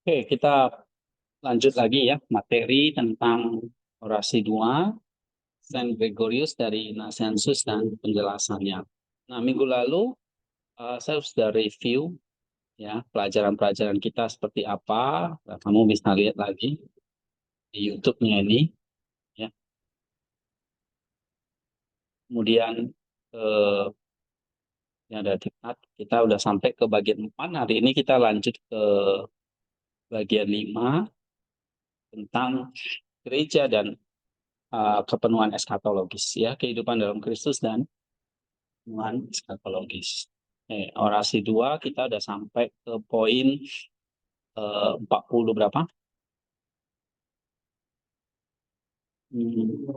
Oke, kita lanjut lagi ya materi tentang orasi dua, Saint Gregorius dari Nazianzus dan penjelasannya. Nah, minggu lalu saya sudah review ya pelajaran-pelajaran kita seperti apa. Nah, kamu bisa lihat lagi di YouTube-nya ini ya. Kemudian eh, yang ada kita udah sampai ke bagian 4. Hari ini kita lanjut ke bagian 5 tentang gereja dan kepenuhan eskatologis ya, kehidupan dalam Kristus dan kepenuhan eskatologis. Orasi dua kita udah sampai ke poin 40 berapa? Hmm,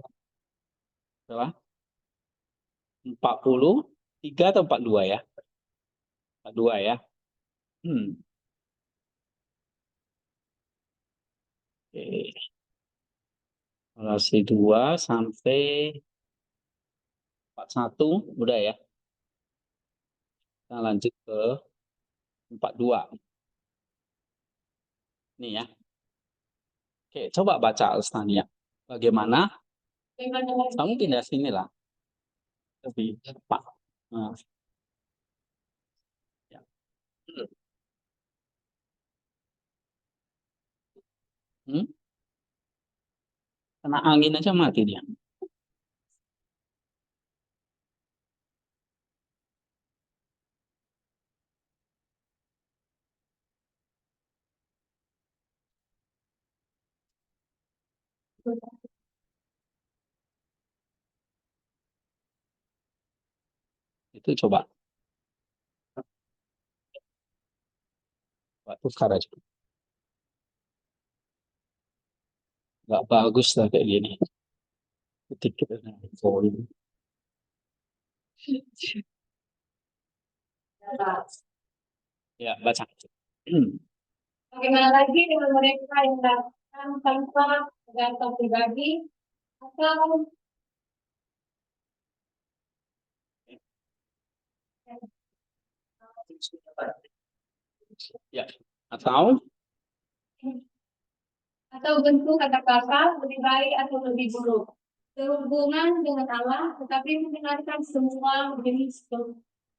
berapa? 43 atau 42 ya? 42 ya. Hmm. Oke. Orasi dua sampai 41 udah ya. Kita lanjut ke 42. Nih ya. Oke, coba baca Alstania. Bagaimana? Kamu pindah sini lah. Lebih cepat. Nah, ya. Hmm? Kena angin aja mati dia. Itu coba. Tukar aja. Nggak bagus lah kayak gini. Ketik kita. Ya, baca. Bagaimana lagi dengan mereka yang datang tanpa data pribadi atau Ya. Atau bentuk kata-kata lebih baik atau lebih buruk sehubungan dengan Allah, tetapi mendengarkan semua jenis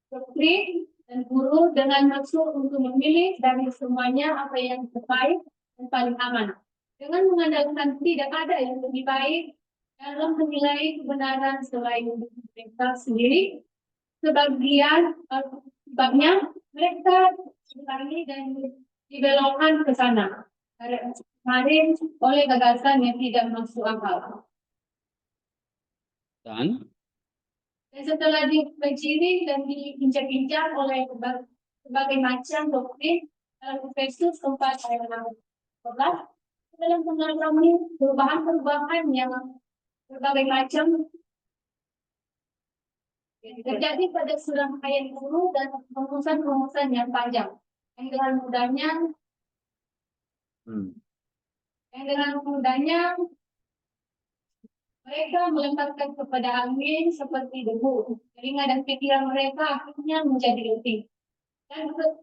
doktrin dan guru dengan maksud untuk memilih dari semuanya apa yang terbaik dan paling aman. Dengan mengandalkan tidak ada yang lebih baik dalam menilai kebenaran selain mereka sendiri, sebabnya mereka dibangi dan dibelokkan ke sana kemarin oleh gagasan yang tidak masuk akal. dan Dan setelah dipelajari dan diincar-incar oleh berbagai macam doktrin dalam Efesus 4 ayat 14, dalam mengalami perubahan-perubahan yang berbagai macam terjadi pada serangkaian guru dan rumusan-rumusan yang panjang. Yang dengan mudahnya, hmm. yang dengan mudahnya mereka melemparkan kepada angin seperti debu. Telinga dan pikiran mereka akhirnya menjadi letih.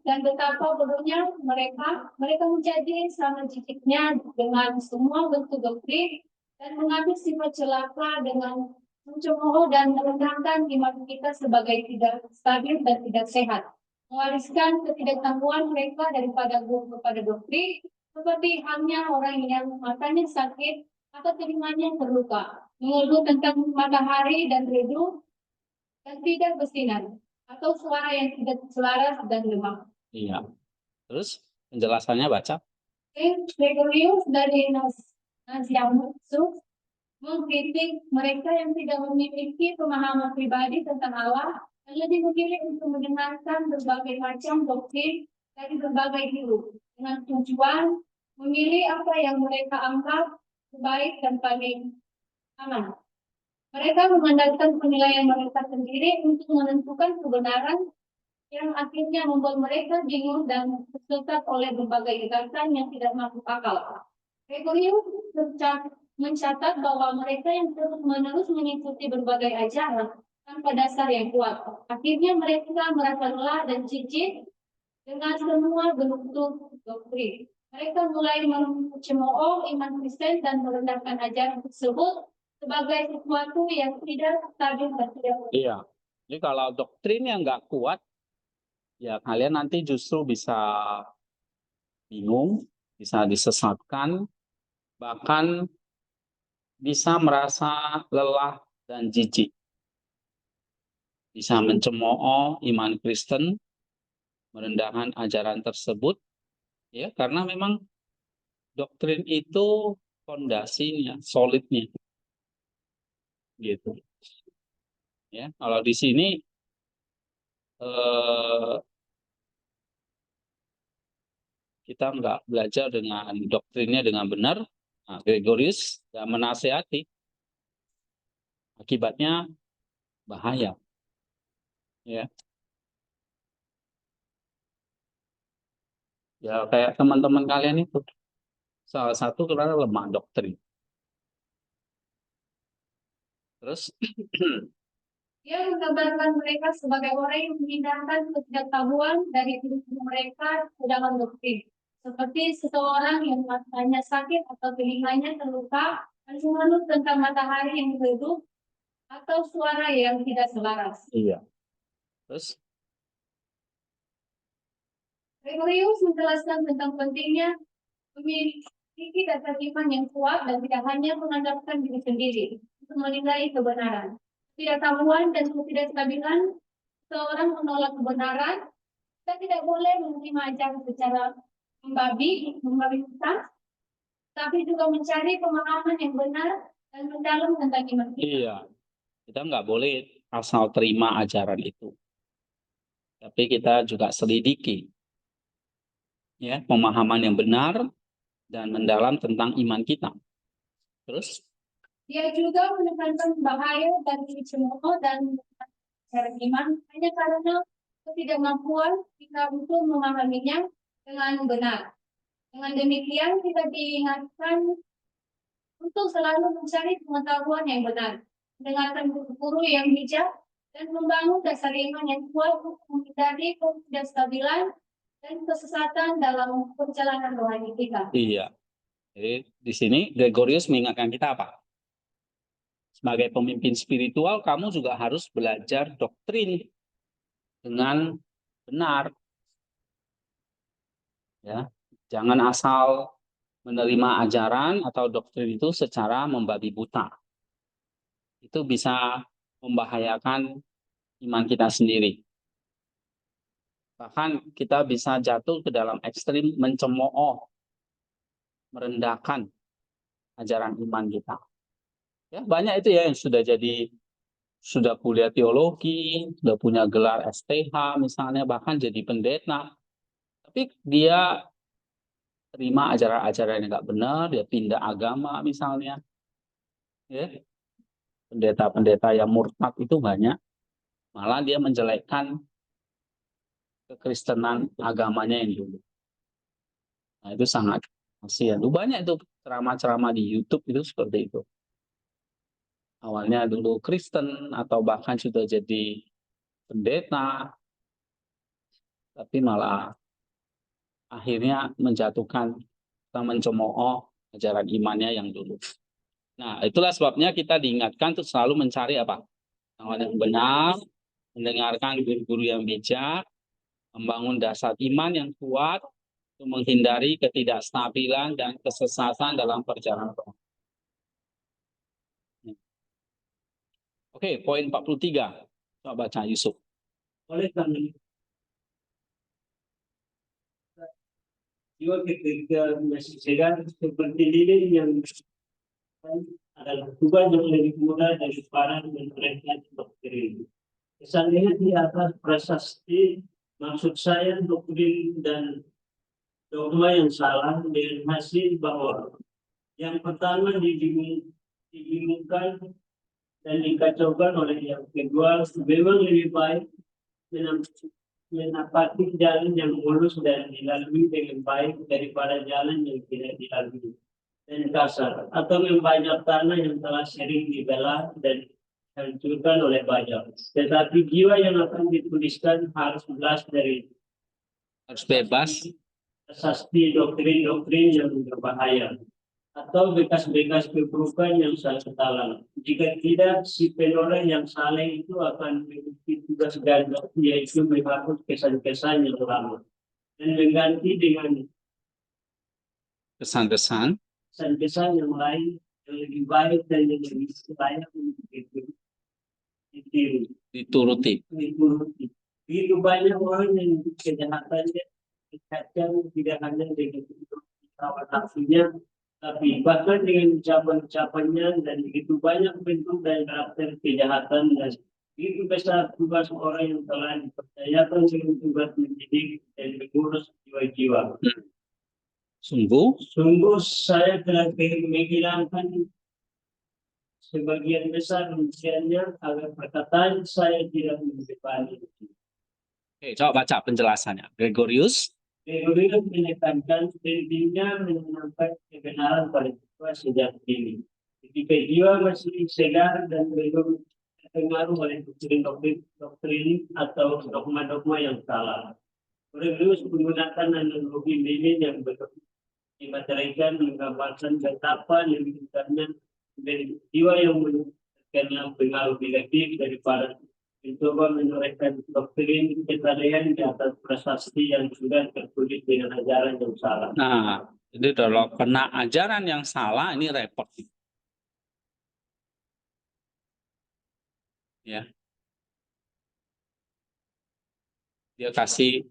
Dan betapa bodohnya mereka menjadi sama ciciknya dengan semua bentuk doktrin dan mengambil sifat celaka dengan mencemooh dan merendahkan iman kita sebagai tidak stabil dan tidak sehat. Mewariskan ketidaktahuan mereka daripada guru kepada doktrin, seperti halnya orang yang matanya sakit atau telinganya terluka, mengeluh tentang matahari dan redup dan tidak bersinar, atau suara yang tidak selaras dan lemah. Iya. Terus penjelasannya baca. Gregorius dari Nazianzus mengkritik mereka yang tidak memiliki pemahaman pribadi tentang Allah dan lebih memilih untuk mendengarkan berbagai macam doktrin dari berbagai guru dengan tujuan memilih apa yang mereka anggap baik dan paling aman. Mereka mengandalkan penilaian mereka sendiri untuk menentukan kebenaran yang akhirnya membuat mereka bingung dan tersesat oleh berbagai gagasan yang tidak masuk akal. Gregorius mencatat bahwa mereka yang terus-menerus mengikuti berbagai ajaran tanpa dasar yang kuat, akhirnya mereka merasa lelah dan jijik dengan semua bentuk doktrin. Mereka mulai mencemooh iman Kristen dan merendahkan ajaran tersebut sebagai sesuatu yang tidak stabil dan tidak benar. Iya. Jadi kalau doktrinnya nggak kuat, ya kalian nanti justru bisa bingung, bisa disesatkan, bahkan bisa merasa lelah dan jijik. Bisa mencemooh iman Kristen, merendahkan ajaran tersebut, ya karena memang doktrin itu fondasinya, solidnya, gitu. Ya, kalau di sini eh, kita nggak belajar dengan doktrinnya dengan benar, nah, Gregorius nggak menasehati, akibatnya bahaya. Ya, ya kayak teman-teman kalian itu, salah satu karena lemah doktrin. Terus, Dia menggambarkan mereka sebagai orang yang mengindahkan ketidaktahuan dari diri mereka ke dalam doktrin. Seperti seseorang yang matanya sakit atau telinganya terluka, lalu menurut tentang matahari yang redup atau suara yang tidak selaras. iya. Terus, Gregorius menjelaskan tentang pentingnya memiliki dasar iman yang kuat dan tidak hanya mengandalkan diri sendiri untuk menilai kebenaran. Ketidaktahuan dan ketidakstabilan seorang menolak kebenaran, kita tidak boleh menerima ajaran secara membabi kita, tapi juga mencari pemahaman yang benar dan mendalam tentang iman kita. iya, kita nggak boleh asal terima ajaran itu, tapi kita juga selidiki, ya, pemahaman yang benar dan mendalam tentang iman kita. Terus, Dia juga menekankan bahaya dari cemooh dan ajaran iman hanya karena ketidakmampuan kita untuk memahaminya dengan benar. Dengan demikian, kita diingatkan untuk selalu mencari pengetahuan yang benar, mendengarkan guru-guru yang bijak, dan membangun dasar iman yang kuat untuk menghindari ketidakstabilan dan kesesatan dalam perjalanan rohani kita. iya. Jadi di sini Gregorius mengingatkan kita apa? Sebagai pemimpin spiritual, kamu juga harus belajar doktrin dengan benar. Ya, jangan asal menerima ajaran atau doktrin itu secara membabi buta. Itu bisa membahayakan iman kita sendiri. Bahkan kita bisa jatuh ke dalam ekstrim mencemooh, merendahkan ajaran iman kita. Ya, banyak itu ya yang sudah kuliah teologi, sudah punya gelar STH misalnya, bahkan jadi pendeta. Tapi dia terima ajaran-ajaran yang nggak benar, dia pindah agama misalnya. Ya, pendeta-pendeta yang murtad itu banyak. Malah dia menjelekkan kekristenan agamanya yang dulu. Nah, itu sangat kasihan. Banyak itu ceramah-ceramah di YouTube itu seperti itu. Awalnya dulu Kristen atau bahkan sudah jadi pendeta, tapi malah akhirnya menjatuhkan atau mencemooh ajaran imannya yang dulu. Nah, itulah sebabnya kita diingatkan untuk selalu mencari apa? Yang benar, mendengarkan guru-guru yang bijak, membangun dasar iman yang kuat untuk menghindari ketidakstabilan dan kesesatan dalam perjalanan. Oke, poin 43. Coba baca Yusuf. Oleh karena itu, juga ketika masih segar seperti lilin yang adalah tugas yang lebih mudah daripada mereka doktrin. Kesannya di atas prasasti, maksud saya doktrin dan dogma yang salah dengan hasil bahwa yang pertama dibingungkan dan dikacaukan oleh yang kedua memang lebih baik menapaki jalan yang mulus dan dilalui dengan baik daripada jalan yang tidak dilalui dan kasar, atau membajak tanah yang telah sering dibelah dan dihancurkan oleh bajak. Tetapi jiwa yang akan dituliskan harus bebas dari Harus bebas prasasti doktrin-doktrin yang berbahaya atau bekas-bekas keburukan yang salah. Jika tidak, si penoreh yang salah itu akan memiliki tugas ganda, yaitu menghapus kesan-kesan yang lama dan mengganti dengan Kesan-kesan kesan-kesan yang lain yang lebih baik dan yang lebih layak untuk ditiru, dituruti. dituruti. Begitu banyak orang yang kejahatannya dikaitkan tidak hanya dengan kawan aslinya, tapi bahkan dengan ucapan-ucapannya, dan begitu banyak bentuk dan karakter kejahatan, dan begitu besar tugas orang yang telah dipercayakan dengan tugas mendidik dan mengurus jiwa-jiwa. Sungguh saya telah menghilangkan sebagian besar rinciannya agar perkataan saya tidak mendepani. Oke, coba baca penjelasannya. Gregorius Gregorius menekankan pentingnya menyampaikan kebenaran pada jiwa sejak dini. Ketika jiwa masih segar dan belum terpengaruh oleh doktrin atau dogma-dogma yang salah. Gregorius menggunakan analogi lilin yang dimaterikan menggambarkan betapa lebih besarnya jiwa yang terkena pengaruh negatif daripada mencoba menorehkan doktrin kesadaran di atas prasasti yang sudah tertulis dengan ajaran yang salah. Nah, jadi kalau kena ajaran yang salah ini repot. Ya. Dia kasih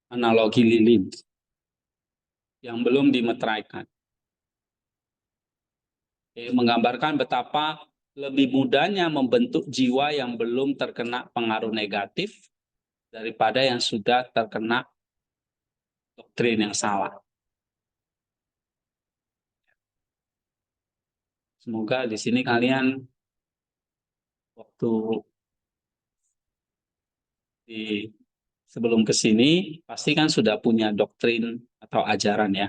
analogi lilin yang belum dimeteraikan. Menggambarkan betapa lebih mudahnya membentuk jiwa yang belum terkena pengaruh negatif daripada yang sudah terkena doktrin yang salah. Semoga di sini kalian waktu sebelum ke sini pasti kan sudah punya doktrin atau ajaran ya.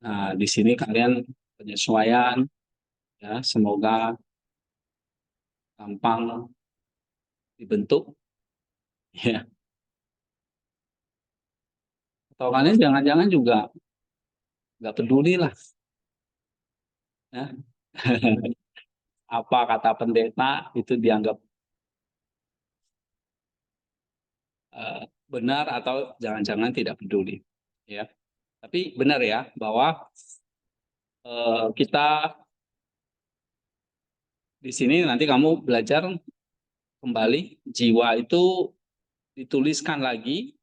Nah, di sini kalian penyesuaian ya, semoga gampang dibentuk ya. Atau kalian jangan-jangan juga nggak peduli lah ya. Apa kata pendeta itu dianggap benar atau jangan-jangan tidak peduli ya. Tapi benar ya bahwa kita di sini nanti kamu belajar kembali jiwa itu dituliskan lagi,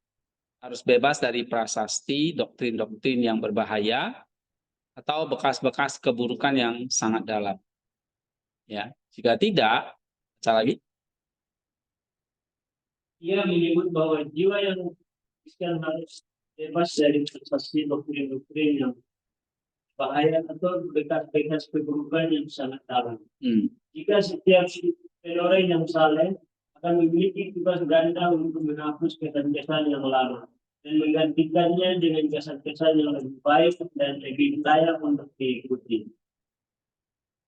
harus bebas dari prasasti, doktrin-doktrin yang berbahaya atau bekas-bekas keburukan yang sangat dalam. Ya, jika tidak, baca lagi. Ia menyebut bahwa jiwa yang dituliskan harus bebas dari prasasti doktrin-doktrin yang bahaya atau bekas-bekas keburukan yang sangat dalam. Jika setiap penoreh yang saleh akan memiliki tugas ganda untuk menghapus kesan-kesan yang lama dan menggantikannya dengan kesan-kesan yang lebih baik dan lebih layak untuk diikuti.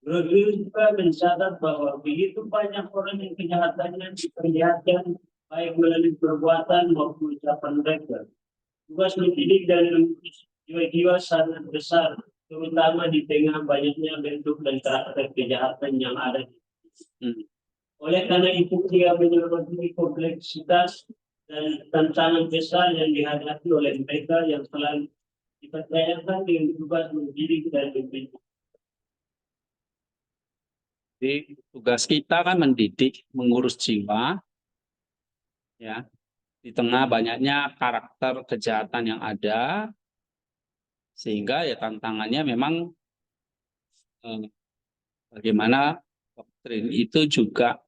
Gregorius juga mencatat bahwa begitu banyak orang yang kejahatannya diperlihatkan baik melalui perbuatan maupun ucapan mereka. Tugas mendidik dan mengurus jiwa-jiwa sangat besar, terutama di tengah banyaknya bentuk dan karakter kejahatan yang ada. Oleh karena itu, dia menyoroti kompleksitas dan tantangan besar yang dihadapi oleh mereka yang telah dipercayakan dengan tugas mendidik dan membentuk. Jadi tugas kita kan mendidik, mengurus jiwa, ya, di tengah banyaknya karakter kejahatan yang ada, sehingga ya tantangannya memang bagaimana doktrin itu juga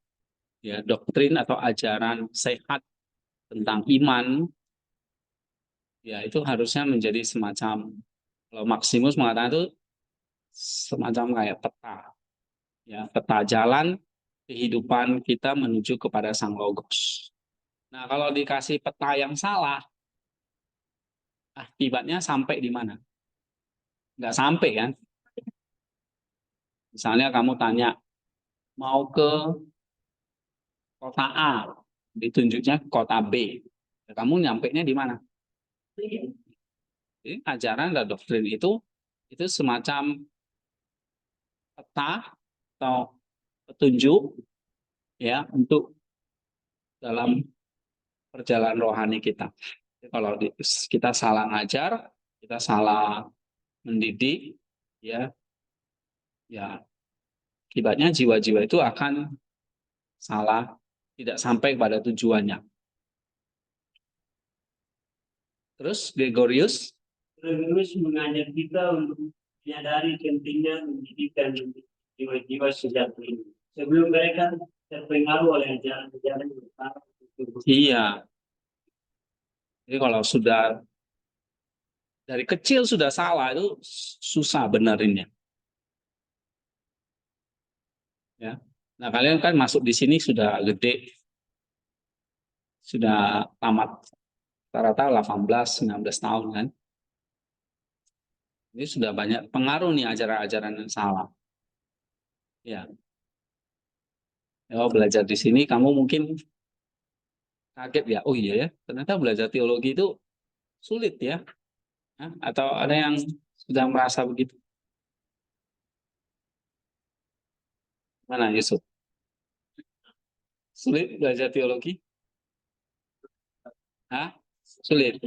ya doktrin atau ajaran sehat tentang iman, ya itu harusnya menjadi semacam, kalau Maximus mengatakan itu semacam kayak peta. Ya, peta jalan kehidupan kita menuju kepada Sang Logos. Nah, kalau dikasih peta yang salah, akibatnya sampai di mana? Nggak sampai kan? Misalnya kamu tanya, mau ke kota A, ditunjuknya kota B. Kamu nyampainya di mana? Jadi ajaran dan doktrin itu semacam peta atau petunjuk ya untuk dalam perjalanan rohani kita. Jadi kalau kita salah ngajar, kita salah mendidik, ya, ya, akibatnya jiwa-jiwa itu akan salah, tidak sampai pada tujuannya. Terus Gregorius Terus mengajak kita untuk menyadari pentingnya pendidikan jiwa-jiwa sejak ini. Sebelum mereka terpengaruh oleh ajaran-ajaran yang salah. Iya. Jadi kalau sudah dari kecil sudah salah itu susah benerinnya. Ya. Nah, kalian kan masuk di sini sudah gede. Sudah tamat rata-rata 18-19 tahun kan. Ini sudah banyak pengaruh nih ajaran-ajaran yang salah. Ya. Kalau belajar di sini kamu mungkin kaget ya. Oh iya ya, ternyata belajar teologi itu sulit ya. Hah? Atau ada yang sudah merasa begitu? Mana Yusuf? Sulit belajar teologi? Hah? Sulit.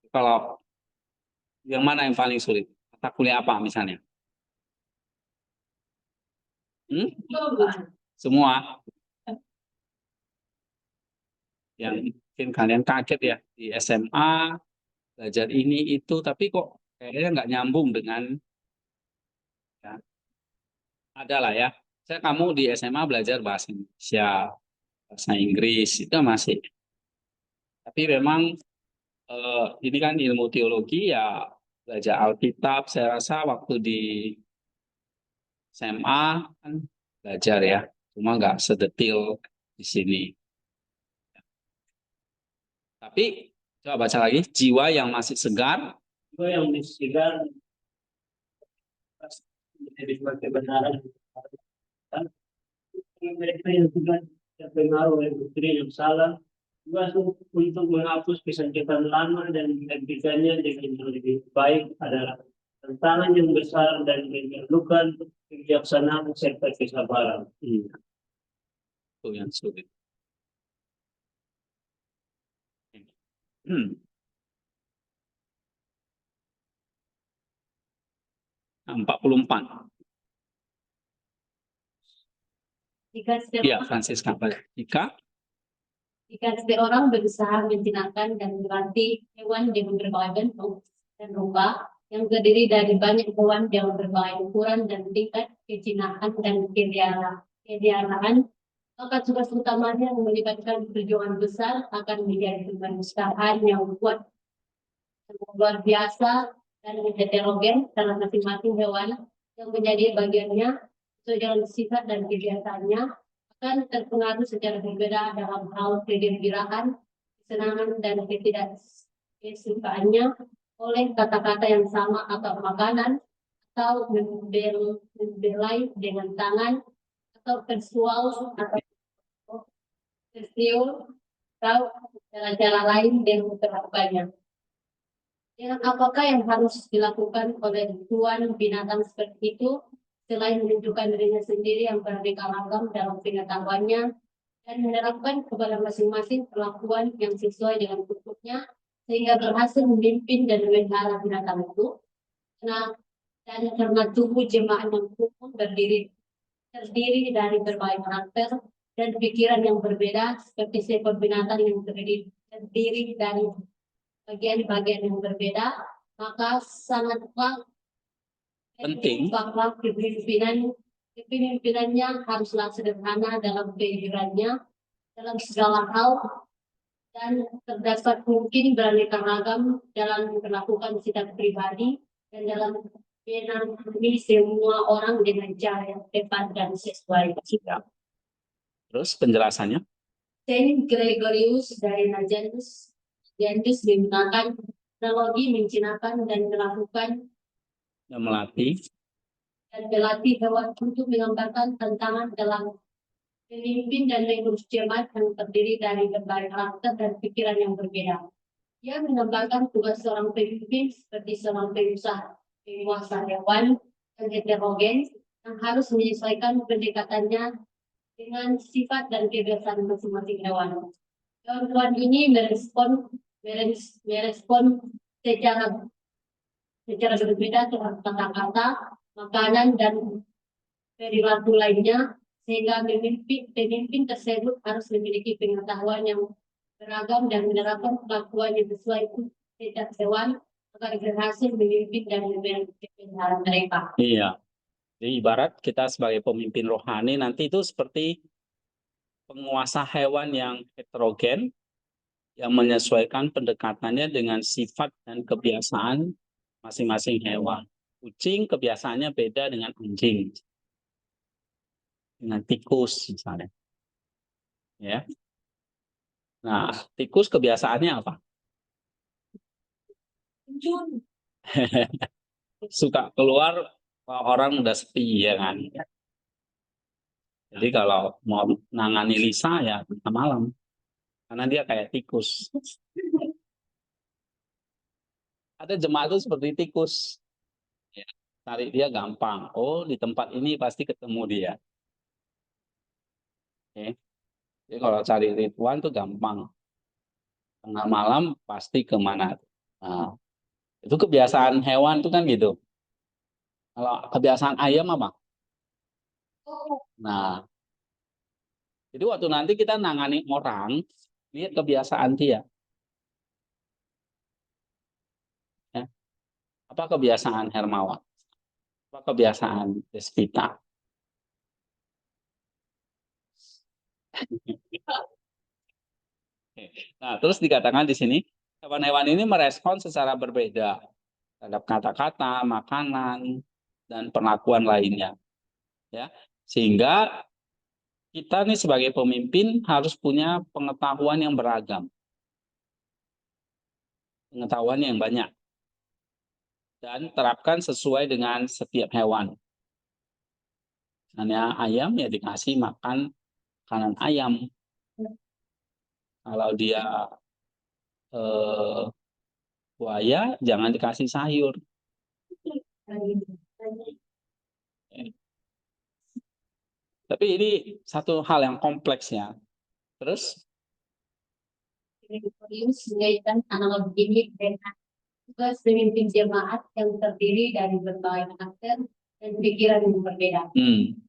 Kalau yang mana yang paling sulit? Mata kuliah apa misalnya? Hmm? Semua. Yang mungkin kalian kaget ya di SMA belajar ini itu, tapi kok kayaknya nggak nyambung dengan ya, ada lah ya. Saya kamu di SMA belajar bahasa Indonesia, bahasa Inggris itu masih. Tapi memang ini kan ilmu teologi ya belajar Alkitab. Saya rasa waktu di SMA kan belajar ya, cuma nggak sedetil di sini. Tapi coba baca lagi, jiwa yang masih segar. Jiwa yang segar menjadi kebenaran. Mereka yang sudah terpengaruh oleh doktrin yang salah juga untuk menghapus kesakitan lama dan menggantikannya dengan yang lebih baik adalah tantangan yang besar dan memerlukan kebijaksanaan serta kesabaran. Itu yang sulit. 44. Ya, Francisca. Jika seseorang berusaha menjinakkan dan melatih hewan dengan berbagai bentuk dan rupa yang terdiri dari banyak hewan yang berbagai ukuran dan tingkat kejinakan dan keliharaan, maka tugas utamanya yang melibatkan perjuangan besar akan menjadi kemanusiaan yang kuat, luar biasa dan heterogen dalam masing-masing hewan yang menjadi bagiannya sesuai dengan sifat dan kebiasaannya akan terpengaruh secara berbeda dalam hal kegembiraan, kesenangan dan ketidaksukaannya oleh kata-kata yang sama atau makanan atau membelai dengan tangan atau persual atau tersiul atau cara-cara lain yang melakukannya. Dengan apakah yang harus dilakukan oleh tuan binatang seperti itu selain menunjukkan dirinya sendiri yang beraneka ragam dalam pengetahuannya dan menerapkan kepada masing-masing perlakuan yang sesuai dengan bentuknya sehingga berhasil memimpin dan memelihara binatang itu. Nah, dan karena tubuh jemaah yang umum terdiri dari berbagai karakter dan pikiran yang berbeda seperti seekor binatang yang terdiri dari bagian-bagian yang berbeda, maka sangatlah Penting. bahwa kepemimpinannya haruslah sederhana dalam kehidupannya dalam segala hal dan terdapat mungkin beraneka ragam dalam melakukan sikap pribadi dan dalam menangani semua orang dengan cara yang tepat dan sesuai. Terus penjelasannya? Saint Gregorius dari Nazianzus menggunakan analogi menjinakkan dan melakukan Yang melatih dan melatih hewan untuk menggambarkan tantangan dalam pemimpin dan pengurus jemaat yang terdiri dari berbagai karakter dan pikiran yang berbeda. Ia menambahkan tugas seorang pemimpin seperti seorang penguasa hewan yang heterogen yang harus menyesuaikan pendekatannya dengan sifat dan kebiasaan masing-masing hewan. Hewan ini merespon secara berbeda terhadap kata-kata, makanan, dan perilaku lainnya, sehingga pemimpin tersebut harus memiliki pengetahuan yang beragam dan menerapkan kelakuan yang sesuai setiap hewan agar berhasil memimpin dan memelihara mereka. Iya. Jadi ibarat kita sebagai pemimpin rohani nanti itu seperti penguasa hewan yang heterogen yang menyesuaikan pendekatannya dengan sifat dan kebiasaan masing-masing hewan. Kucing kebiasaannya beda dengan anjing, dengan tikus misalnya. Ya. Nah, tikus kebiasaannya apa? Suka keluar kalau orang udah sepi ya kan. Jadi kalau mau nangani Lisa ya tengah malam. Karena dia kayak tikus. Ada jemaat itu seperti tikus. Ya, tarik dia gampang. Oh, di tempat ini pasti ketemu dia. Oke. Jadi kalau cari Ridwan tuh gampang. Tengah malam pasti kemana. Nah, itu kebiasaan hewan tuh kan gitu. Kalau kebiasaan ayam apa? Nah, jadi waktu nanti kita nangani orang, lihat kebiasaan dia. Ya. Apa kebiasaan Hermawan? Apa kebiasaan Despita? Nah, terus dikatakan di sini, hewan-hewan ini merespon secara berbeda terhadap kata-kata, makanan, dan perlakuan lainnya. Ya, sehingga kita nih sebagai pemimpin harus punya pengetahuan yang beragam, pengetahuan yang banyak, dan terapkan sesuai dengan setiap hewan. Misalnya ayam ya dikasih makan makanan ayam. Kalau dia buaya jangan dikasih sayur. Tapi ini satu hal yang kompleks ya. Terus Gregorius mengaitkan analogi ini dengan tugas pemimpin jemaat yang terdiri dari berbagai karakter dan pikiran yang berbeda.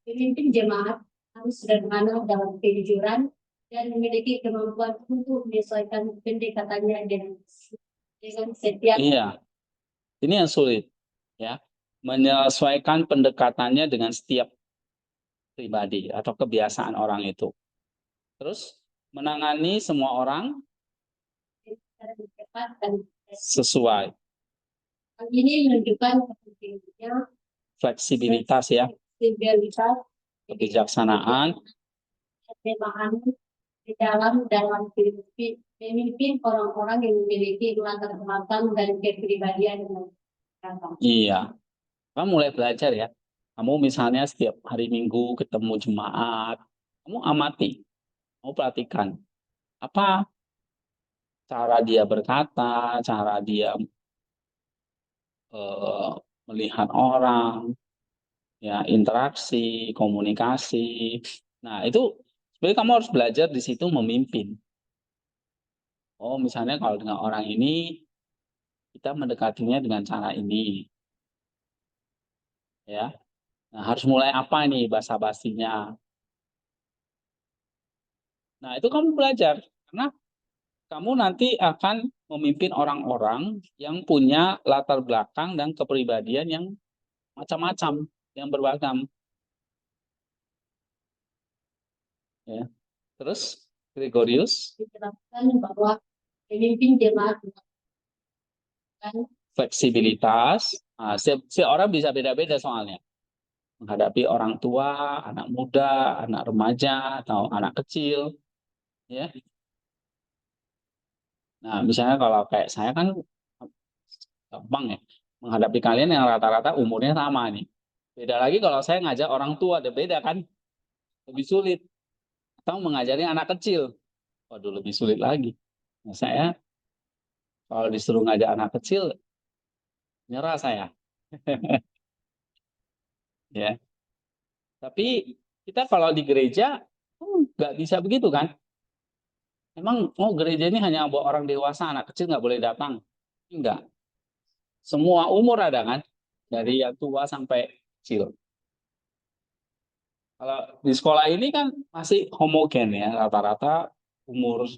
Pemimpin jemaat harus sederhana dalam kejujuran dan memiliki kemampuan untuk menyesuaikan pendekatannya dengan setiap. Iya, ini yang sulit ya, menyesuaikan pendekatannya dengan setiap pribadi atau kebiasaan orang itu. Terus menangani semua orang sesuai. Hal ini menunjukkan pentingnya Fleksibilitas ya, kebijaksanaan, memahami di dalam pemimpin orang-orang yang memiliki latar belakang dan kepribadian yang beragam. Iya, kamu mulai belajar ya. Kamu misalnya setiap hari Minggu ketemu jemaat, kamu amati, kamu perhatikan apa cara dia berkata, cara dia melihat orang, ya interaksi, komunikasi. Nah itu sebenarnya kamu harus belajar di situ memimpin. Oh misalnya kalau dengan orang ini kita mendekatinya dengan cara ini, ya. Nah harus mulai apa nih basa-basinya. Nah itu kamu belajar karena kamu nanti akan memimpin orang-orang yang punya latar belakang dan kepribadian yang macam-macam, yang beragam. Ya. Terus Gregorius Dijelaskan bahwa pemimpin jemaat fleksibilitas. Nah, si orang bisa beda-beda soalnya menghadapi orang tua, anak muda, anak remaja atau anak kecil, ya. Nah, misalnya kalau kayak saya kan gampang ya menghadapi kalian yang rata-rata umurnya sama nih. Beda lagi kalau saya ngajak orang tua, ada beda kan, lebih sulit. atau mengajari anak kecil. Waduh, lebih sulit lagi. Nah, saya kalau disuruh ngajak anak kecil, nyerah saya. Ya, tapi kita kalau di gereja nggak bisa begitu kan? Emang gereja ini hanya buat orang dewasa, anak kecil nggak boleh datang? Enggak. Semua umur ada kan? Dari yang tua sampai kecil. Kalau di sekolah ini kan masih homogen ya, rata-rata umur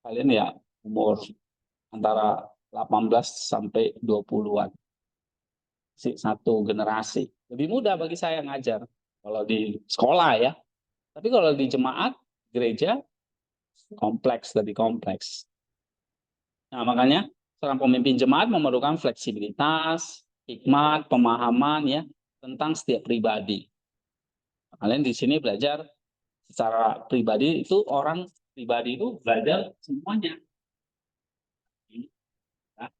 kalian ya umur antara 18 sampai 20-an. Satu generasi. Lebih mudah bagi saya ngajar kalau di sekolah ya. Tapi kalau di jemaat, gereja, kompleks, lebih kompleks. Nah, makanya seorang pemimpin jemaat memerlukan fleksibilitas, hikmat, pemahaman ya tentang setiap pribadi. Kalian di sini belajar secara pribadi itu orang pribadi itu belajar semuanya. Nah,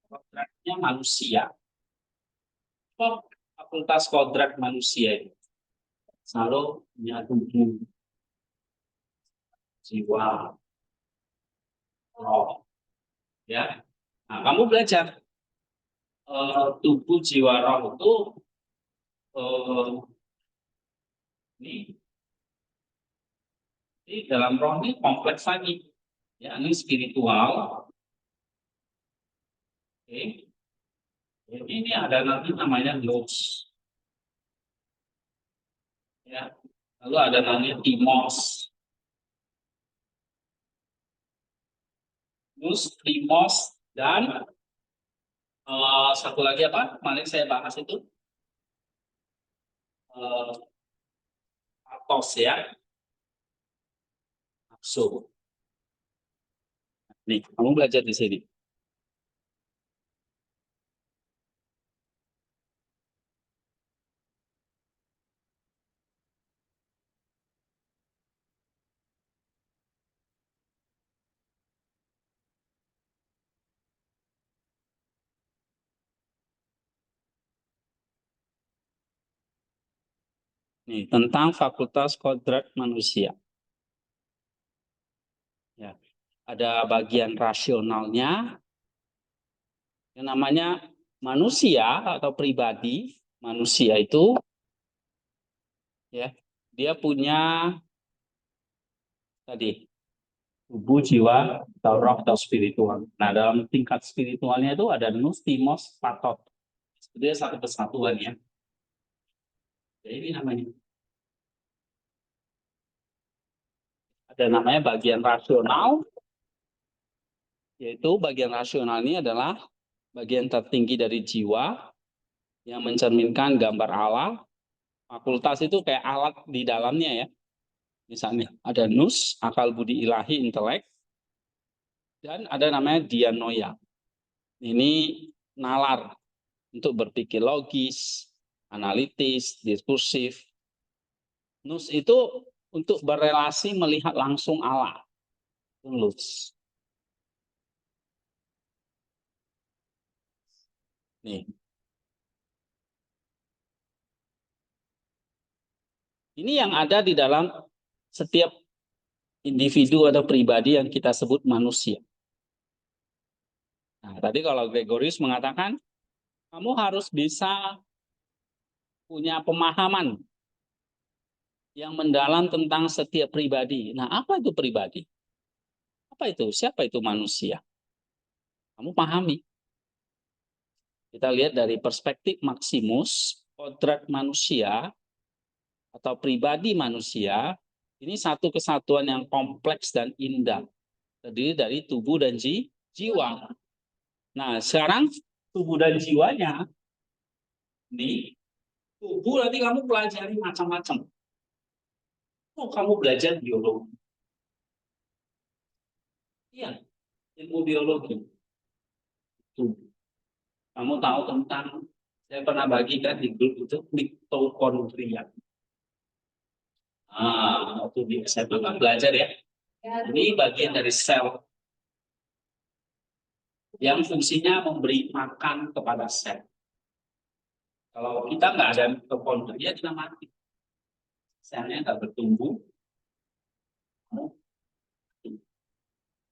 kodratnya manusia. Fakultas kodrat manusia itu selalu punya tubuh, jiwa, roh. Ya, nah, kamu belajar tubuh, jiwa, roh itu ini dalam roh ini kompleks lagi. Ya, ini spiritual. Oke. Jadi ini ada nanti namanya nous. Ya. Lalu ada namanya timos. Nous, timos, dan satu lagi apa? Kemarin saya bahas itu atos ya. Nafsu. Nih, kamu belajar di sini. Nih, tentang fakultas kodrat manusia. Ya. Ada bagian rasionalnya, yang namanya manusia atau pribadi manusia itu ya dia punya tadi tubuh, jiwa, atau roh atau spiritual. Nah, dalam tingkat spiritualnya itu ada nous, timos, patot. Dia satu kesatuan ya. Jadi ini namanya ada namanya bagian rasional, yaitu bagian rasional ini adalah bagian tertinggi dari jiwa yang mencerminkan gambar Allah. Fakultas itu kayak alat di dalamnya ya. Misalnya ada nous, akal budi ilahi, intelek, dan ada namanya dianoia. Ini nalar untuk berpikir logis, analitis, diskursif. Nous itu untuk berelasi melihat langsung Allah. Nous. Nih. Ini yang ada di dalam setiap individu atau pribadi yang kita sebut manusia. Nah, tadi kalau Gregorius mengatakan, kamu harus bisa punya pemahaman yang mendalam tentang setiap pribadi. Nah, apa itu pribadi? Apa itu? Siapa itu manusia? Kamu pahami. Kita lihat dari perspektif Maximus, kodrat manusia atau pribadi manusia, ini satu kesatuan yang kompleks dan indah. Terdiri dari tubuh dan jiwa. Nah, sekarang tubuh dan jiwanya, nih, tubuh nanti kamu pelajari macam-macam. Kamu belajar biologi. Iya, ilmu biologi. Tubuh. Kamu tahu tentang, saya pernah bagikan di grup itu, mitokondria. Waktu di SMA kan belajar ya. Ini bagian dari sel yang fungsinya memberi makan kepada sel. Kalau kita nggak ada mitokondria, kita mati. selnya nggak bertumbuh,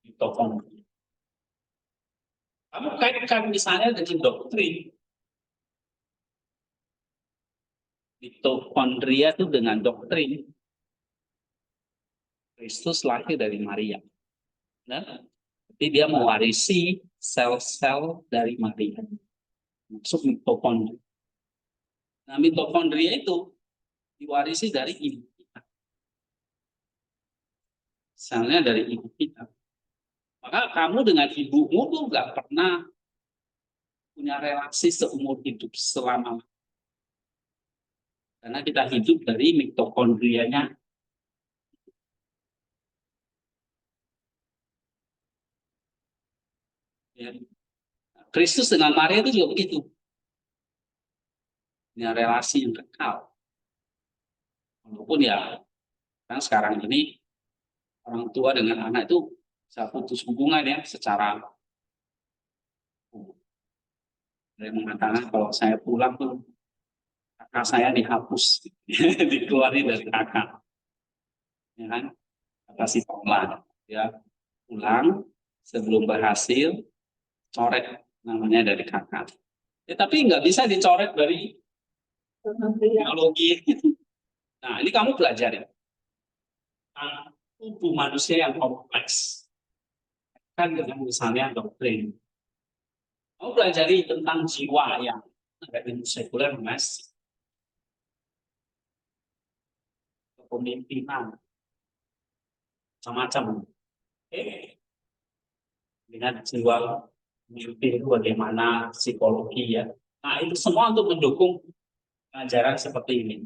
mitokondria. Kamu kaitkan misalnya dengan doktrin. Mitokondria itu dengan doktrin. Kristus lahir dari Maria. Nah, tapi dia mewarisi sel-sel dari Maria. Maksud mitokondria. Nah, mitokondria itu diwarisi dari ibu kita. Selnya dari ibu kita. Maka kamu dengan ibumu tuh nggak pernah punya relasi seumur hidup selama. Karena kita hidup dari mitokondrianya. Ya. Kristus dengan Maria itu juga begitu. Punya relasi yang kekal. Walaupun ya, kan sekarang ini orang tua dengan anak itu bisa putus hubungan ya secara dari mengatakan kalau saya pulang tuh kakak saya dihapus, dikeluarin dari kakak, ya kan? Kasih tolak, ya pulang sebelum berhasil coret namanya dari kakak. Ya, tapi nggak bisa dicoret dari biologi. Nah ini kamu belajar ya. Nah, tubuh manusia yang kompleks kan dengan misalnya doktrin. Kamu pelajari tentang jiwa yang ada ilmu sekuler mas, kepemimpinan, macam-macam. Dengan jiwa mimpi itu bagaimana psikologi ya. Nah itu semua untuk mendukung ajaran seperti ini.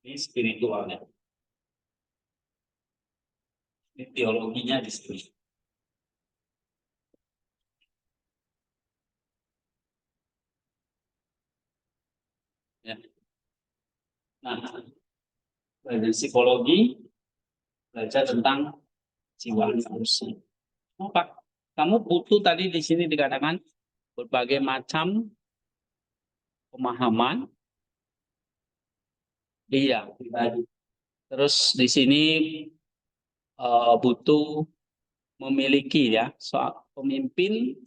Ini spiritualnya. Ini teologinya di sini. Ya. Nah, belajar psikologi, belajar tentang jiwa manusia. Apa? Kamu butuh tadi di sini dikatakan berbagai macam pemahaman. Iya, pribadi. Terus di sini butuh memiliki ya, soal pemimpin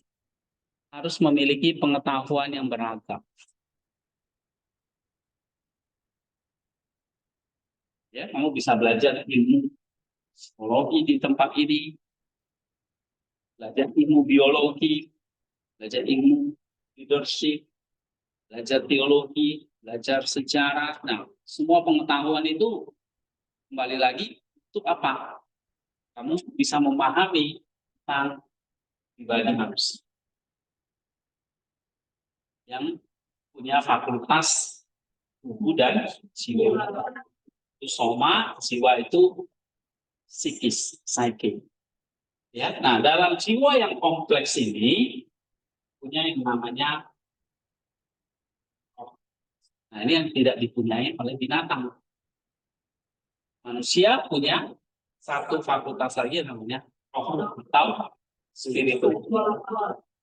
harus memiliki pengetahuan yang beragam. Ya, kamu bisa belajar ilmu psikologi di tempat ini, belajar ilmu biologi, belajar ilmu leadership, belajar teologi, belajar sejarah. Nah, semua pengetahuan itu kembali lagi untuk apa? Kamu bisa memahami tentang pribadi manusia yang punya fakultas tubuh dan jiwa. Itu soma, jiwa itu psikis, psyche. Ya, nah dalam jiwa yang kompleks ini punya yang namanya, nah ini yang tidak dipunyai oleh binatang. Manusia punya satu fakultas lagi yang namanya roh atau spiritual.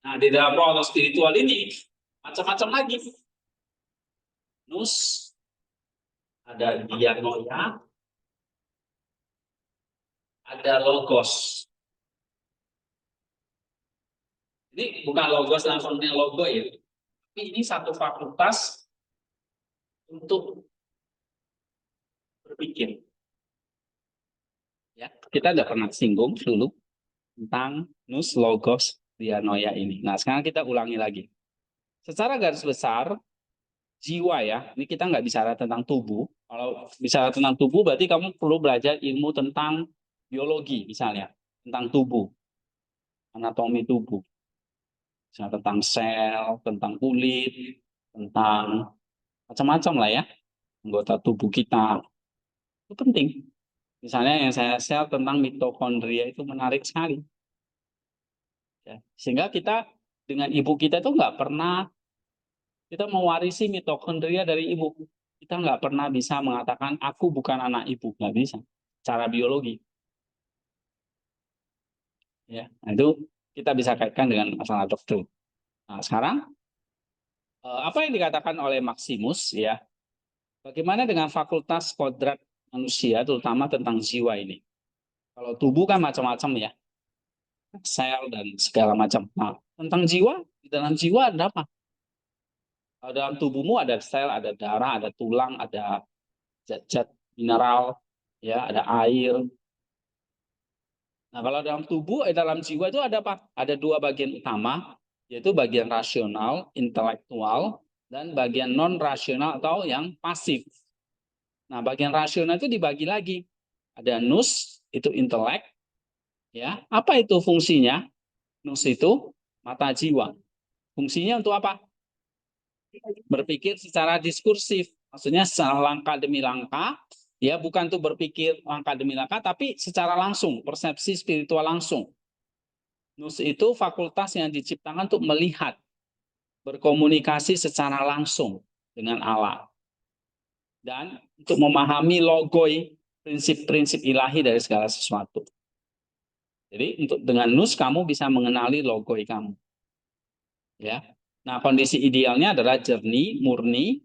Nah di dalam roh atau spiritual ini macam-macam lagi. Nus, ada dianoia, ada logos. Ini bukan logos langsung logo ya, tapi ini satu fakultas untuk berpikir. Ya, kita udah pernah singgung dulu tentang nous, logos, dianoia ini. Nah, sekarang kita ulangi lagi. Secara garis besar, jiwa ya, ini kita nggak bicara tentang tubuh. Kalau bicara tentang tubuh, berarti kamu perlu belajar ilmu tentang biologi misalnya, tentang tubuh, anatomi tubuh. Misalnya tentang sel, tentang kulit, tentang macam-macam lah ya, anggota tubuh kita. Itu penting. Misalnya yang saya share tentang mitokondria itu menarik sekali. Ya, sehingga kita dengan ibu kita itu nggak pernah kita mewarisi mitokondria dari ibu. Kita nggak pernah bisa mengatakan aku bukan anak ibu, nggak bisa. Cara biologi. Ya, nah itu kita bisa kaitkan dengan masalah doktrin. Nah, sekarang apa yang dikatakan oleh Maximus ya? Bagaimana dengan fakultas kodrat manusia, terutama tentang jiwa ini. Kalau tubuh kan macam-macam ya, sel dan segala macam. Nah, tentang jiwa, di dalam jiwa ada apa? Kalau dalam tubuhmu ada sel, ada darah, ada tulang, ada zat-zat mineral, ya, ada air. Nah, kalau dalam tubuh, dalam jiwa itu ada apa? Ada dua bagian utama, yaitu bagian rasional, intelektual, dan bagian non-rasional atau yang pasif. Nah, bagian rasional itu dibagi lagi. Ada nous, itu intelek. Ya, apa itu fungsinya? Nous itu mata jiwa. Fungsinya untuk apa? Berpikir secara diskursif. Maksudnya secara langkah demi langkah. Ya, bukan untuk berpikir langkah demi langkah, tapi secara langsung, persepsi spiritual langsung. Nous itu fakultas yang diciptakan untuk melihat, berkomunikasi secara langsung dengan Allah. Dan untuk memahami logoi, prinsip-prinsip ilahi dari segala sesuatu. Jadi dengan nous kamu bisa mengenali logoi kamu. Ya. Nah, kondisi idealnya adalah jernih, murni,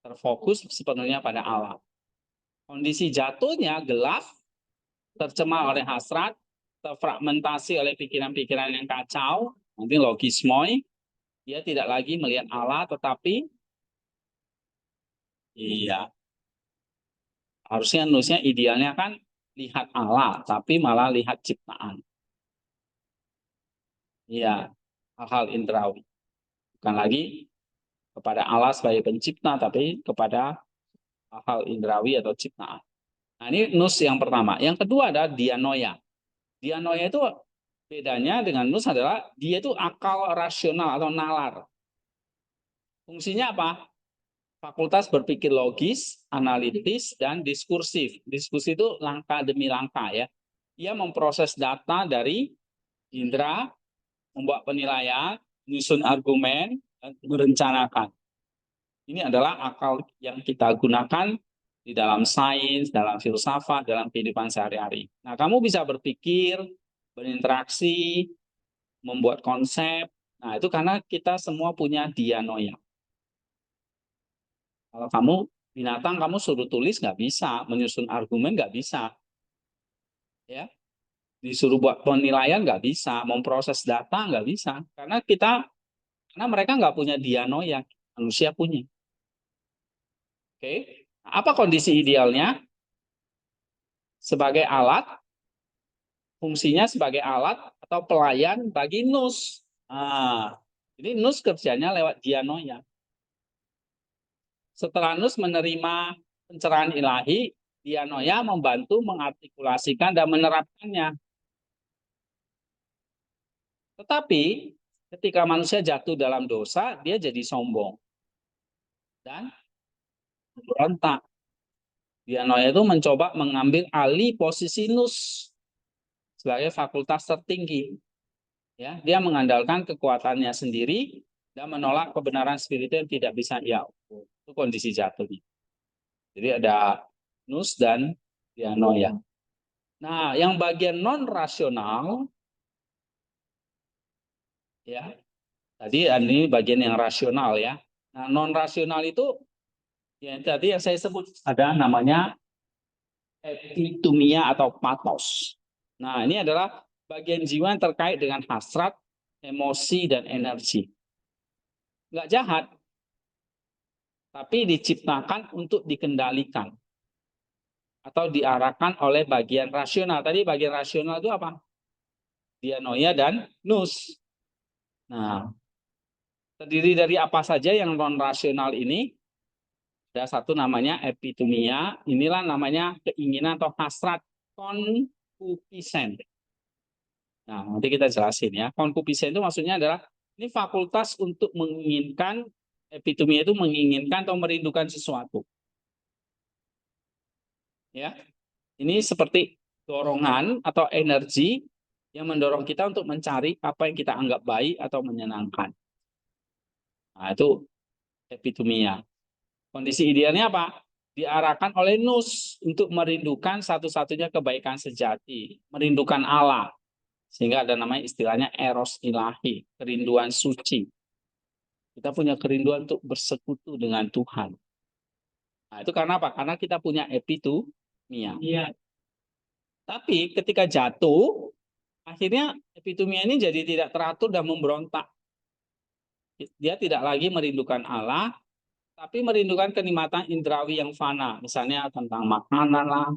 terfokus sepenuhnya pada Allah. Kondisi jatuhnya gelap, tercemar oleh hasrat, terfragmentasi oleh pikiran-pikiran yang kacau, nanti logismoi, dia tidak lagi melihat Allah, tetapi harusnya nusnya idealnya kan lihat Allah, tapi malah lihat ciptaan. Iya, hal-hal indrawi. Bukan lagi kepada Allah sebagai pencipta, tapi kepada hal indrawi atau ciptaan. Nah, ini nus yang pertama. Yang kedua adalah dianoia. Dianoia itu bedanya dengan nus adalah dia itu akal rasional atau nalar. Fungsinya apa? Fakultas berpikir logis, analitis, dan diskursif. Diskursif itu langkah demi langkah ya. Ia memproses data dari indera, membuat penilaian, menyusun argumen, dan merencanakan. Ini adalah akal yang kita gunakan di dalam sains, dalam filsafat, dalam kehidupan sehari-hari. Nah, kamu bisa berpikir, berinteraksi, membuat konsep. Nah, itu karena kita semua punya dianoia. Kalau kamu binatang, kamu suruh tulis nggak bisa, menyusun argumen nggak bisa, ya, disuruh buat penilaian nggak bisa, memproses data nggak bisa, karena mereka nggak punya dianoia, manusia punya. Oke, apa kondisi idealnya? Sebagai alat, fungsinya sebagai alat atau pelayan bagi nous. Nah, jadi nous kerjanya lewat dianoia. Setelah nous menerima pencerahan ilahi, dianoia membantu mengartikulasikan dan menerapkannya. Tetapi ketika manusia jatuh dalam dosa, dia jadi sombong dan berontak. Dianoia itu mencoba mengambil alih posisi nous sebagai fakultas tertinggi. Ya, dia mengandalkan kekuatannya sendiri dan menolak kebenaran spiritual yang tidak bisa ia ukur. Itu kondisi jatuhnya. Jadi ada nous dan dianoia. Nah, yang bagian non rasional, ya, tadi ini bagian yang rasional ya. Nah, non rasional itu ya tadi yang saya sebut ada namanya epitumia atau pathos. Nah, ini adalah bagian jiwa yang terkait dengan hasrat, emosi, dan energi. Nggak jahat, tapi diciptakan untuk dikendalikan atau diarahkan oleh bagian rasional. Tadi bagian rasional itu apa? Dianoia dan nous. Nah, terdiri dari apa saja yang non-rasional ini? Ada satu namanya epitumia, inilah namanya keinginan atau hasrat konkupisen. Nah, nanti kita jelasin ya. Konkupisen itu maksudnya adalah ini fakultas untuk menginginkan, epitumia itu menginginkan atau merindukan sesuatu. Ya, ini seperti dorongan atau energi yang mendorong kita untuk mencari apa yang kita anggap baik atau menyenangkan. Nah, itu epitumia. Kondisi idealnya apa? Diarahkan oleh nous untuk merindukan satu-satunya kebaikan sejati, merindukan Allah. Sehingga ada namanya istilahnya eros ilahi, kerinduan suci. Kita punya kerinduan untuk bersekutu dengan Tuhan. Nah, itu karena apa? Karena kita punya epitumia. Iya. Tapi ketika jatuh, akhirnya epitumia ini jadi tidak teratur dan memberontak. Dia tidak lagi merindukan Allah, tapi merindukan kenikmatan indrawi yang fana. Misalnya tentang makanan lah,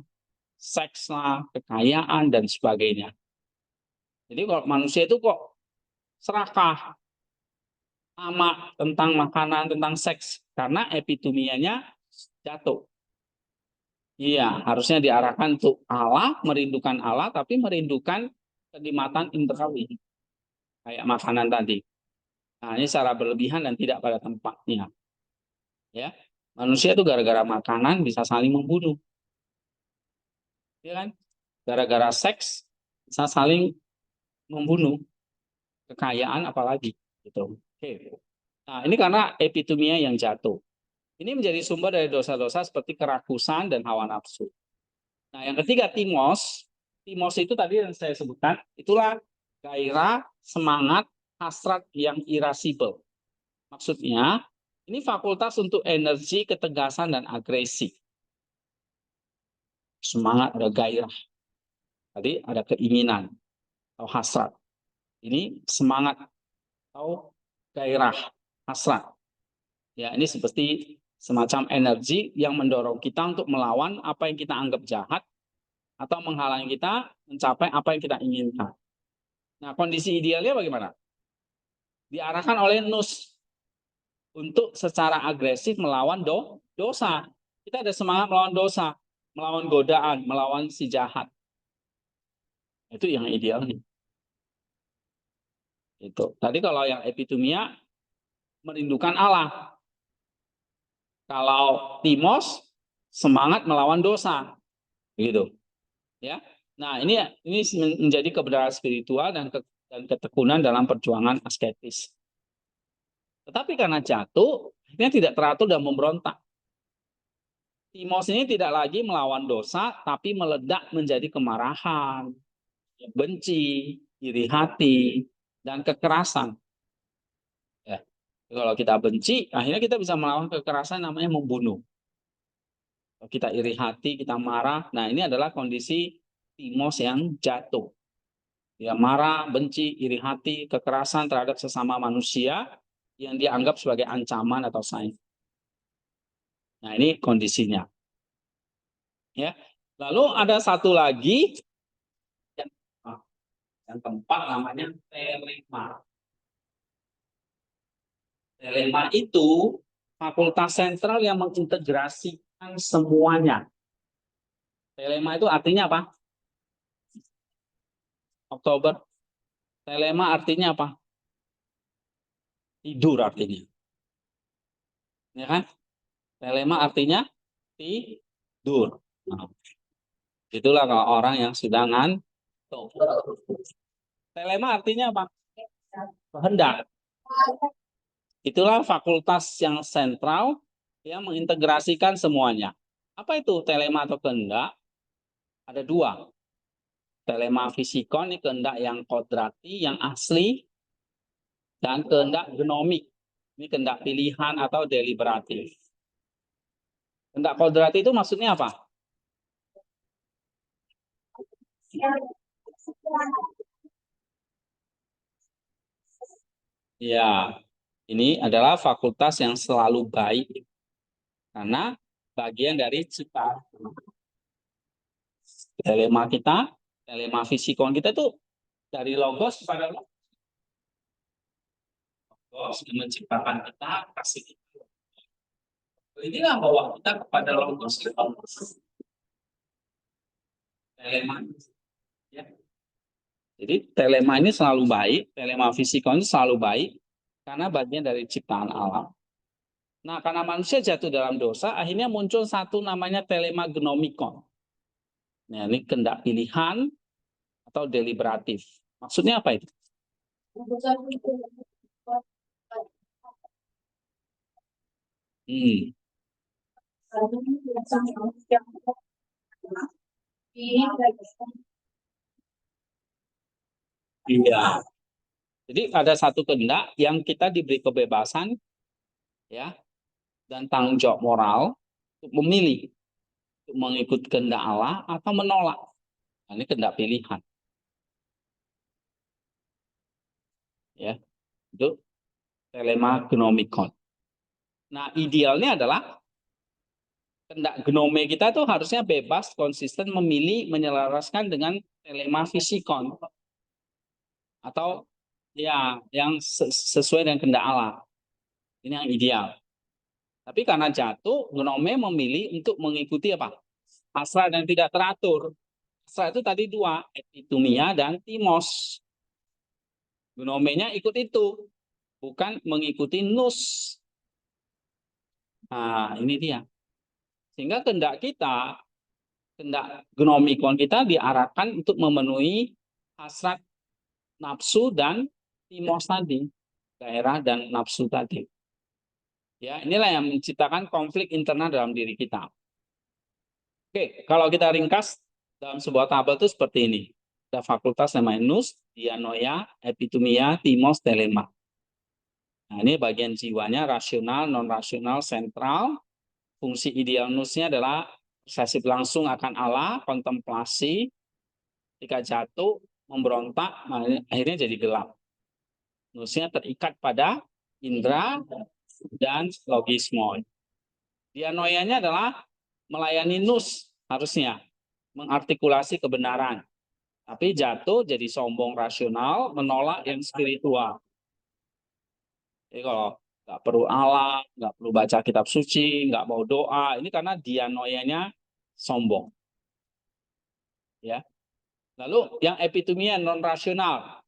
seks lah, kekayaan, dan sebagainya. Jadi kalau manusia itu kok serakah, amat tentang makanan, tentang seks, karena epitumianya jatuh. Iya, harusnya diarahkan untuk Allah, merindukan Allah, tapi merindukan kenikmatan indrawi, kayak makanan tadi. Nah, ini secara berlebihan dan tidak pada tempatnya. Ya, manusia itu gara-gara makanan bisa saling membunuh, ya kan? Gara-gara seks bisa saling membunuh, kekayaan apalagi, gitu. Oke. Nah, ini karena epitumia yang jatuh. Ini menjadi sumber dari dosa-dosa seperti kerakusan dan hawa nafsu. Nah, yang ketiga timos. Timos itu tadi yang saya sebutkan, itulah gairah, semangat, hasrat yang irasibel. Maksudnya, ini fakultas untuk energi, ketegasan, dan agresi. Semangat, ada gairah. Tadi ada keinginan atau hasrat. Ini semangat atau gairah, hasrat. Ya, ini seperti semacam energi yang mendorong kita untuk melawan apa yang kita anggap jahat atau menghalangi kita mencapai apa yang kita inginkan. Nah, kondisi idealnya bagaimana? Diarahkan oleh nus untuk secara agresif melawan dosa. Kita ada semangat melawan dosa, melawan godaan, melawan si jahat. Itu yang idealnya. Itu. Tadi kalau yang epitumia merindukan Allah. Kalau timos semangat melawan dosa. Gitu. Ya. Nah, ini menjadi kebenaran spiritual dan ketekunan dalam perjuangan asketis. Tetapi karena jatuh, akhirnya tidak teratur dan memberontak. Timos ini tidak lagi melawan dosa, tapi meledak menjadi kemarahan, benci, iri hati, dan kekerasan. Ya. Kalau kita benci, akhirnya kita bisa melawan kekerasan namanya membunuh. Kalau kita iri hati, kita marah. Nah, ini adalah kondisi timos yang jatuh. Dia marah, benci, iri hati, kekerasan terhadap sesama manusia yang dianggap sebagai ancaman atau saing. Nah, ini kondisinya. Ya. Lalu ada satu lagi yang keempat namanya telema. Telema itu fakultas sentral yang mengintegrasikan semuanya. Telema itu artinya apa? Oktober. Telema artinya apa? Tidur artinya. Ya kan? Telema artinya tidur. Nah, itulah kalau orang yang sudah ngantuk. Telema artinya apa? Kehendak. Itulah fakultas yang sentral yang mengintegrasikan semuanya. Apa itu telema atau kehendak? Ada dua. Telema fisikon ini kehendak yang kodrati, yang asli, dan kehendak genomik. Ini kehendak pilihan atau deliberatif. Kehendak kodrati itu maksudnya apa? Ya, ini adalah fakultas yang selalu baik karena bagian dari ciptaan. Telema kita, telema fisikon kita itu dari logos kepada logos menciptakan kita, kasih kita. Inilah bahwa kita kepada logos telema. Ya. Jadi telema ini selalu baik, telema fisikon ini selalu baik karena bagian dari ciptaan alam. Nah, karena manusia jatuh dalam dosa, akhirnya muncul satu namanya telema genomikon. Nah, ini kehendak pilihan atau deliberatif. Maksudnya apa itu? Iya. Jadi ada satu kehendak yang kita diberi kebebasan, ya, dan tanggung jawab moral untuk memilih, untuk mengikut kehendak Allah atau menolak. Nah, ini kehendak pilihan. Ya, itu telema gnomikon. Nah, idealnya adalah kehendak gnome kita itu harusnya bebas, konsisten, memilih, menyelaraskan dengan telema fisikon. Atau ya yang sesuai dengan kehendak Allah. Ini yang ideal. Tapi karena jatuh, gnome memilih untuk mengikuti apa? Hasrat yang tidak teratur. Hasrat itu tadi dua, epitumia dan timos. Gnomenya ikut itu, bukan mengikuti nous. Nah, ini dia. Sehingga kehendak kita, kehendak gnomikon kita diarahkan untuk memenuhi hasrat nafsu dan timos tadi, gairah dan nafsu tadi. Ya, inilah yang menciptakan konflik internal dalam diri kita. Oke, kalau kita ringkas dalam sebuah tabel itu seperti ini. Ada fakultas namanya nous, dianoia, epitumia, timos, telema. Nah, ini bagian jiwanya, rasional, non-rasional, sentral. Fungsi ideal nous-nya adalah persepsi langsung akan Allah, kontemplasi. Ketika jatuh, memberontak, akhirnya jadi gelap. Nous-nya terikat pada indera dan logismon. Dianoianya adalah melayani nous, harusnya mengartikulasi kebenaran. Tapi jatuh jadi sombong rasional, menolak yang spiritual. Jadi kalau nggak perlu Allah, nggak perlu baca kitab suci, nggak mau doa, ini karena dianoianya sombong. Ya. Lalu yang epitumia non rasional,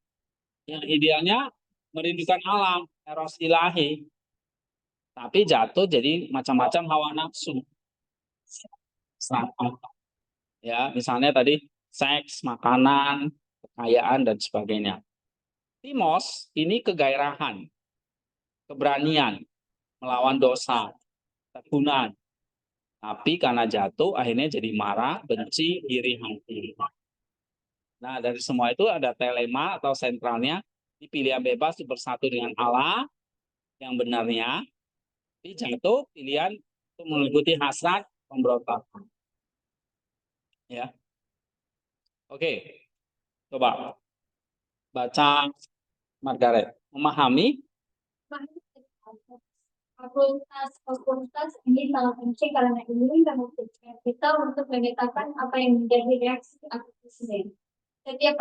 yang idealnya merindukan alam, eros ilahi, tapi jatuh jadi macam-macam hawa nafsu. Ya, misalnya tadi seks, makanan, kekayaan dan sebagainya. Timos ini kegairahan, keberanian, melawan dosa, keteguhan. Tapi karena jatuh akhirnya jadi marah, benci, iri hati. Nah, dari semua itu ada telema atau sentralnya, di pilihan bebas bersatu dengan Allah yang benarnya. Di jatuh pilihan untuk mengikuti hasrat pemberontakan. Ya. Oke. Coba baca Margaret. Memahami Fakultas ini sangat penting karena ini memungkinkan kita untuk memetakan apa yang menjadi reaksi aktivisme. Setiap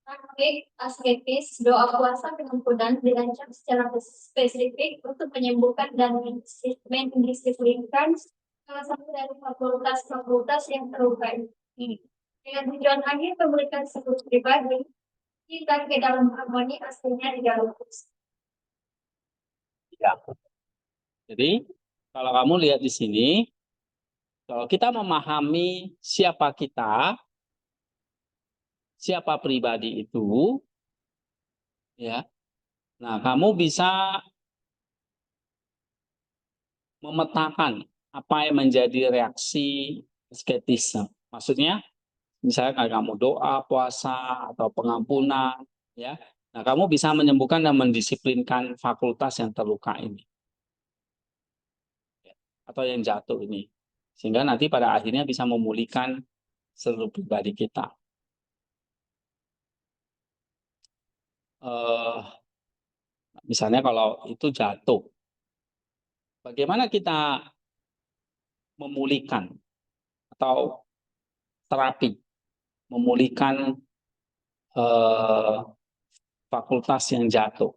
praktik asketis, doa puasa pengampunan dirancang secara spesifik untuk menyembuhkan dan mendisiplinkan salah satu dari fakultas yang terluka ini. Dengan tujuan akhir memberikan seluruh pribadi kita ke dalam harmoni aslinya di dalam Kristus. ya. Jadi kalau kamu lihat di sini, kalau kita memahami siapa kita, siapa pribadi itu, ya. Nah, kamu bisa memetakan apa yang menjadi reaksi asketisme. Maksudnya, misalnya kalau kamu doa, puasa, atau pengampunan, ya. Nah, kamu bisa menyembuhkan dan mendisiplinkan fakultas yang terluka ini. Atau yang jatuh ini. Sehingga nanti pada akhirnya bisa memulihkan seluruh pribadi kita. Misalnya kalau itu jatuh, bagaimana kita memulihkan atau terapi, memulihkan fakultas yang jatuh.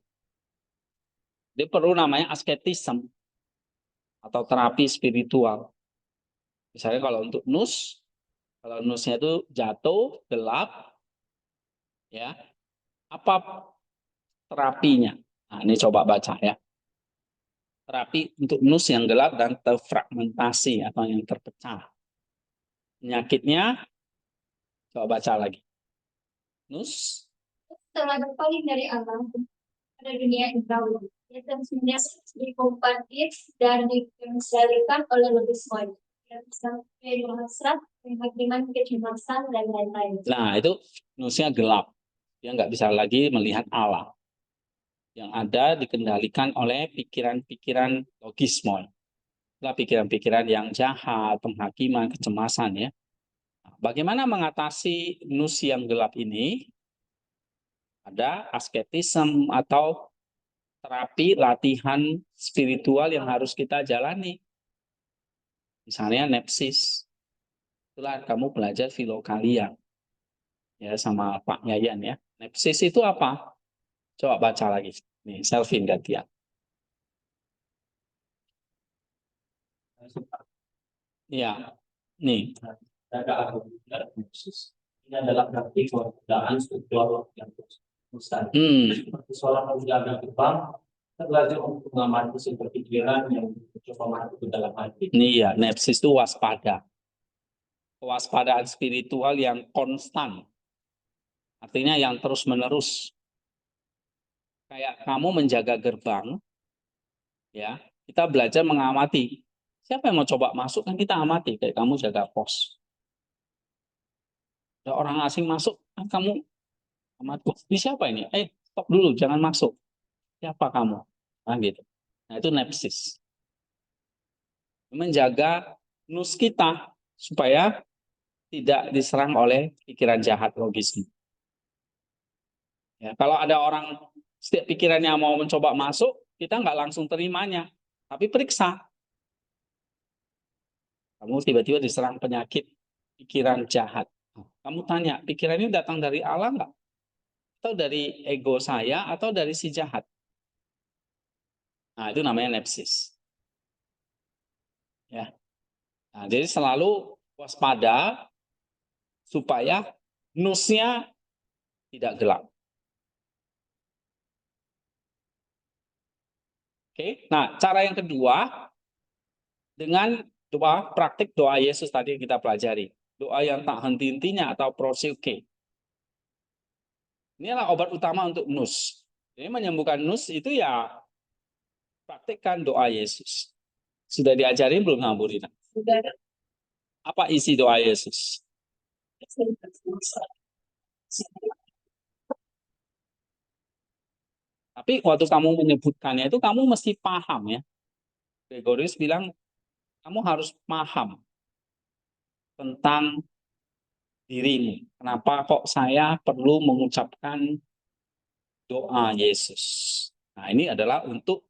Dia perlu namanya asketisme atau terapi spiritual. Misalnya kalau untuk nous, kalau nusnya itu jatuh, gelap, ya, apa terapinya? Nah, ini coba baca ya. Terapi untuk nus yang gelap dan terfragmentasi atau yang terpecah. Penyakitnya, coba baca lagi. Nus. Telah berpaling dari alam pada dunia indrawi. Ia tentunya dikompatif dan dikendalikan oleh logisme. Sampai hasrat, kehakiman, kecemasan, dan lain-lain. Nah, itu nusnya gelap. Dia nggak bisa lagi melihat Allah. Yang ada dikendalikan oleh pikiran-pikiran logisme. pikiran-pikiran yang jahat, penghakiman, kecemasan ya. Bagaimana mengatasi nus yang gelap ini? Ada asketisme atau terapi latihan spiritual yang harus kita jalani. Misalnya nepsis. Itulah kamu belajar filokalia ya sama Pak Yayan ya. Nepsis itu apa? Coba baca lagi. Nih, Selvin gantian. Iya. Nih. Ini adalah praktik penggunaan struktur yang besar. Seperti seorang menjaga gerbang, kita belajar untuk mengamati sumber pikiran yang mencoba masuk ke dalam hati. Nih ya, nepsis itu waspada. Kewaspadaan spiritual yang konstan. Artinya yang terus-menerus. Kayak kamu menjaga gerbang, ya, kita belajar mengamati. Siapa yang mau coba masuk kan kita amati, kayak kamu jaga pos. Ada orang asing masuk, kan kamu amati. Ini siapa ini? Stop dulu, jangan masuk. Siapa kamu? Nah, gitu. Nah, itu nepsis. Menjaga nus kita supaya tidak diserang oleh pikiran jahat logisnya. Ya, kalau ada orang setiap pikirannya mau mencoba masuk, kita nggak langsung terimanya, tapi periksa. Kamu tiba-tiba diserang penyakit pikiran jahat. Kamu tanya, pikiran ini datang dari Allah nggak? Atau dari ego saya, atau dari si jahat? Nah, itu namanya nepsis. Ya. Nah, jadi selalu waspada supaya nusnya tidak gelap. Oke. Nah, cara yang kedua dengan praktik doa Yesus tadi yang kita pelajari. Doa yang tak henti-hentinya atau proseuche. Inilah obat utama untuk nus. Jadi menyembuhkan nus itu ya praktikkan doa Yesus. Sudah diajarin belum Burina? Sudah. Apa isi doa Yesus? Tapi waktu kamu menyebutkannya itu kamu mesti paham ya. Gregorius bilang kamu harus paham tentang dirimu. Kenapa kok saya perlu mengucapkan doa Yesus? Nah, ini adalah untuk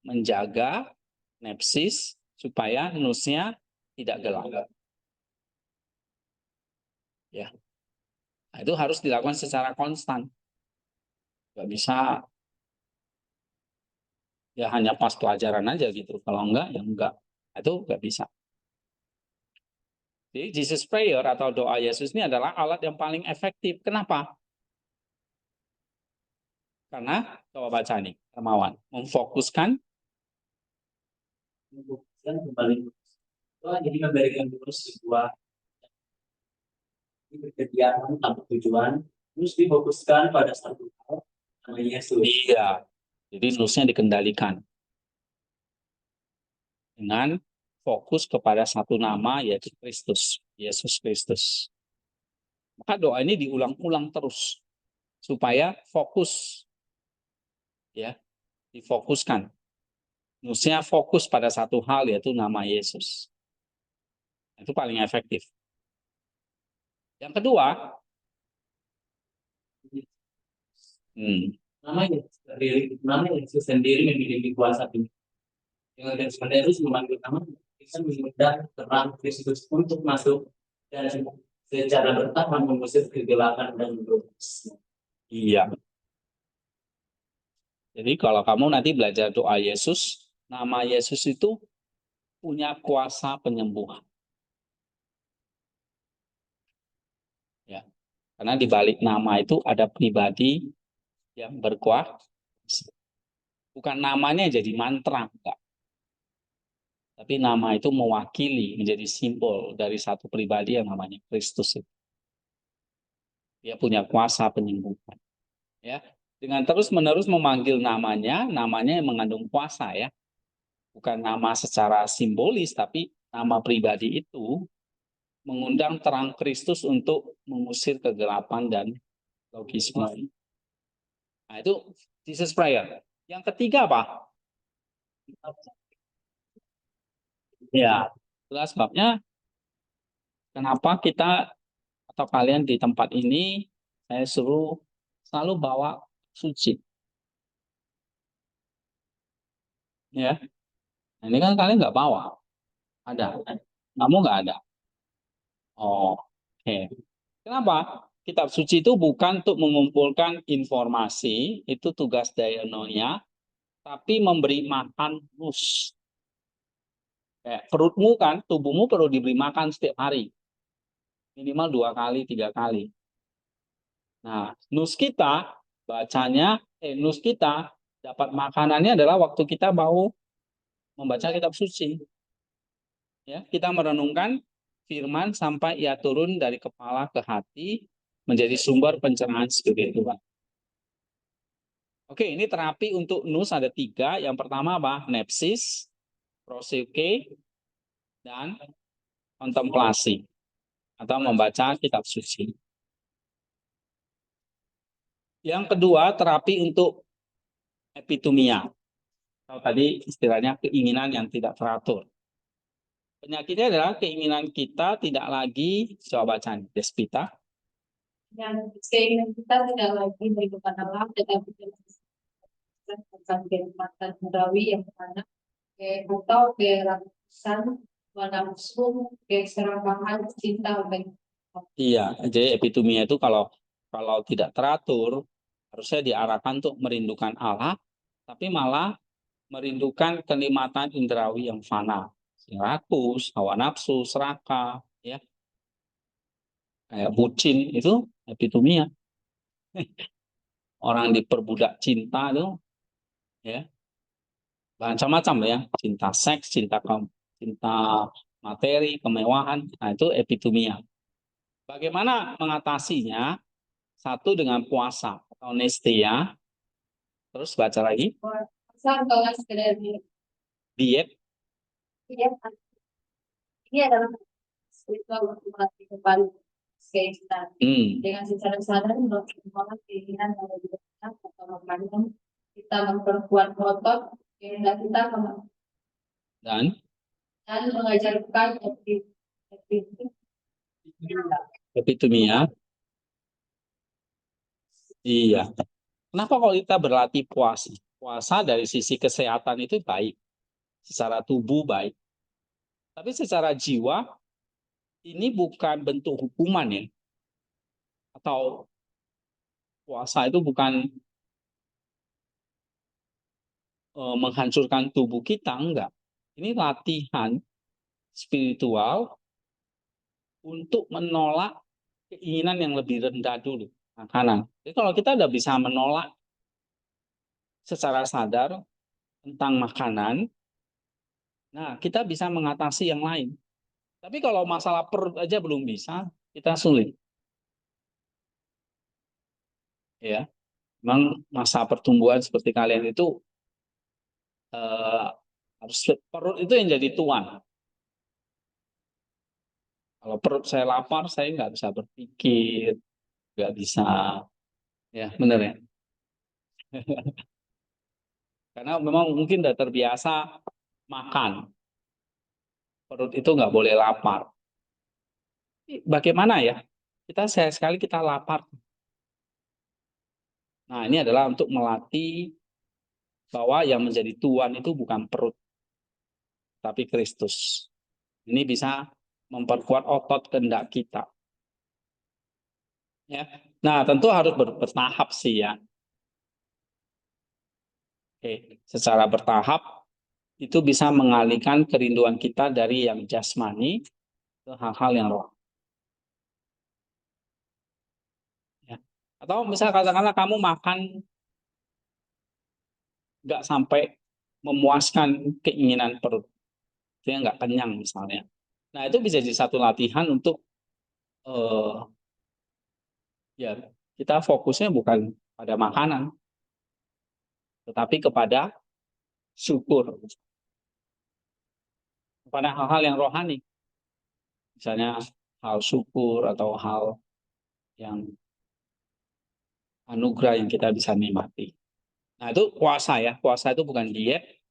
menjaga nepsis supaya nusnya tidak gelap. Ya. Nah, itu harus dilakukan secara konstan. Nggak bisa ya hanya pas pelajaran aja gitu. Kalau enggak, ya enggak. Itu nggak bisa. Jadi Jesus Prayer atau doa Yesus ini adalah alat yang paling efektif. Kenapa? Karena, coba baca nih, Hermawan. Memfokuskan Kembali. Jadi memberikan terus sebuah kegiatan tanpa tujuan, terus difokuskan pada satu hal, namanya Yesus. Iya. Jadi nusnya dikendalikan dengan fokus kepada satu nama yaitu Kristus, Yesus Kristus. Maka doa ini diulang-ulang terus supaya fokus, ya, difokuskan. Nusnya fokus pada satu hal yaitu nama Yesus. Itu paling efektif. Yang kedua, namanya Yesus sendiri memiliki kuasa ini. Dengan Yesus memanggil nama, kita mengundang terang Kristus untuk masuk dan secara bertahap mengusir kegelapan dan dosa. iya. Jadi kalau kamu nanti belajar doa Yesus, nama Yesus itu punya kuasa penyembuhan. Ya. Karena di balik nama itu ada pribadi yang berkuasa. Bukan namanya jadi mantra, enggak. Tapi nama itu mewakili, menjadi simbol dari satu pribadi yang namanya Kristus. Dia punya kuasa penyembuhan. Ya. Dengan terus-menerus memanggil namanya yang mengandung kuasa ya. Bukan nama secara simbolis, tapi nama pribadi itu mengundang terang Kristus untuk mengusir kegelapan dan logisme. Nah, itu Jesus Prayer. Yang ketiga apa? Ya, itulah sebabnya kenapa kita atau kalian di tempat ini saya suruh selalu bawa suci. Ya, nah, ini kan kalian nggak bawa. Ada, kamu nggak ada. Oh, oke. Kenapa? Kitab suci itu bukan untuk mengumpulkan informasi, itu tugas Dayononya, tapi memberi makan nus. Kayak perutmu kan, tubuhmu perlu diberi makan setiap hari. Minimal 2 kali, 3 kali. Nah, nus kita dapat makanannya adalah waktu kita mau membaca kitab suci. Ya, kita merenungkan firman sampai ia turun dari kepala ke hati menjadi sumber pencerahan spiritual. Oke, ini terapi untuk nus ada 3. Yang pertama apa? Nepsis, proseuche, dan kontemplasi atau membaca kitab suci. Yang kedua, terapi untuk epitumia. Atau tadi istilahnya keinginan yang tidak teratur. Penyakitnya adalah keinginan kita tidak lagi, coba baca Despita. Yang keinginan kita tidak lagi berdepan Allah, tetapi tentang kenikmatan duniawi yang mana atau kerakusan, nafsu, keserakahan, cinta, baik. Iya, jadi epitumia itu kalau tidak teratur, harusnya diarahkan untuk merindukan Allah, tapi malah merindukan kenikmatan indrawi yang fana. Rakus, hawa nafsu, serakah, ya, kayak bucin itu epitumia. Orang diperbudak cinta itu, ya, macam-macam ya, cinta seks, cinta materi, kemewahan, nah itu epitumia. Bagaimana mengatasinya? Satu dengan puasa atau nestia, terus baca lagi Asal kalau sekedar diet. ya, ini adalah spiritual untuk melatih kembali keinginan dengan secara sadar melakukan keinginan yang lebih besar atau mengandung kita memperkuat otot keinginan kita Dan mengajarkan epitumia. Iya. Kenapa kalau kita berlatih puasa? Puasa dari sisi kesehatan itu baik. Secara tubuh baik. Tapi secara jiwa, ini bukan bentuk hukuman ya. Atau puasa itu bukan menghancurkan tubuh kita, enggak. Ini latihan spiritual untuk menolak keinginan yang lebih rendah dulu, makanan. Jadi kalau kita udah bisa menolak secara sadar tentang makanan, nah kita bisa mengatasi yang lain. Tapi kalau masalah perut aja belum bisa, kita sulit. Ya, memang masa pertumbuhan seperti kalian itu harus perut itu yang jadi tuan. Kalau perut saya lapar, saya nggak bisa berpikir, nggak bisa, ya benar ya. Karena memang mungkin udah terbiasa makan, perut itu nggak boleh lapar. Bagaimana ya? Kita sekali kita lapar. Nah, ini adalah untuk melatih bahwa yang menjadi tuan itu bukan perut, tapi Kristus. Ini bisa memperkuat otot kehendak kita. Ya. Nah, tentu harus bertahap sih ya. Oke, secara bertahap itu bisa mengalihkan kerinduan kita dari yang jasmani ke hal-hal yang roh. Ya. Atau misalnya katakanlah kamu makan nggak sampai memuaskan keinginan perut, dia nggak kenyang misalnya. Nah itu bisa jadi satu latihan untuk ya kita fokusnya bukan pada makanan, tetapi kepada syukur, kepada hal-hal yang rohani, misalnya hal syukur atau hal yang anugerah yang kita bisa nikmati. Nah itu puasa ya, puasa itu bukan diet.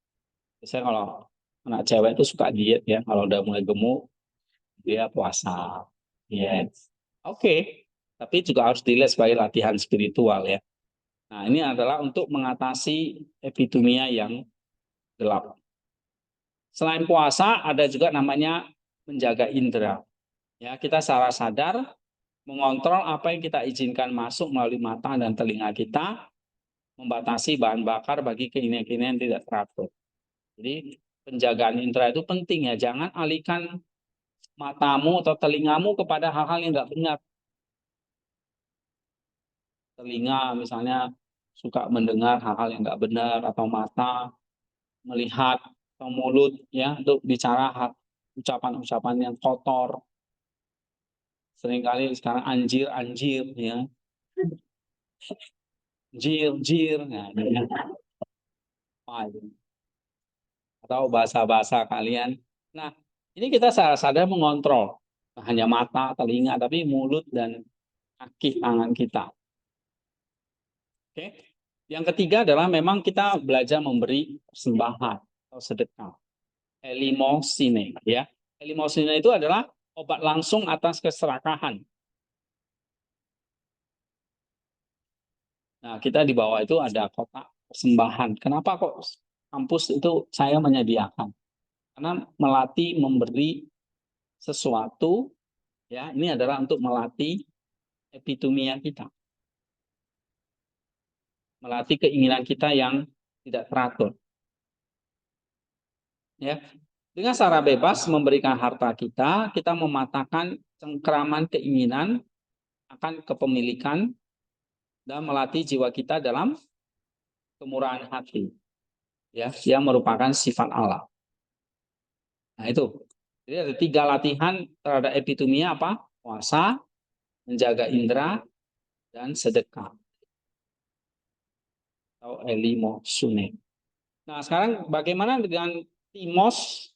Biasanya kalau anak cewek itu suka diet ya. Kalau udah mulai gemuk, dia puasa. Yes. Oke. Tapi juga harus dilihat sebagai latihan spiritual ya. Nah, ini adalah untuk mengatasi epitemia yang gelap. Selain puasa, ada juga namanya menjaga indera. Ya, kita secara sadar mengontrol apa yang kita izinkan masuk melalui mata dan telinga kita, membatasi bahan bakar bagi keinginan-keinginan yang tidak teratur. Jadi penjagaan indera itu penting ya, jangan alihkan matamu atau telingamu kepada hal-hal yang nggak benar. Telinga misalnya suka mendengar hal-hal yang nggak benar, atau mata melihat, atau mulut ya untuk bicara ucapan-ucapan yang kotor. Seringkali sekarang anjir ya, jir nah, ya. Atau bahasa-bahasa kalian. Nah, ini kita sadar mengontrol hanya mata, telinga, tapi mulut dan kaki tangan kita. Oke. Yang ketiga adalah memang kita belajar memberi persembahan atau sedekah. Elimosine ya. Elimosine itu adalah obat langsung atas keserakahan. Nah, kita di bawah itu ada kotak persembahan. Kenapa kok kampus itu saya menyediakan? Karena melatih memberi sesuatu ya, ini adalah untuk melatih epitemia kita. Melatih keinginan kita yang tidak teratur. Ya. Dengan cara bebas memberikan harta kita, kita mematahkan cengkraman keinginan akan kepemilikan dan melatih jiwa kita dalam kemurahan hati. Ya, yang merupakan sifat Allah. Nah, itu. Jadi ada 3 latihan terhadap epitemia apa? Puasa, menjaga indera, dan sedekah. Atau elimosune. Nah, sekarang bagaimana dengan timos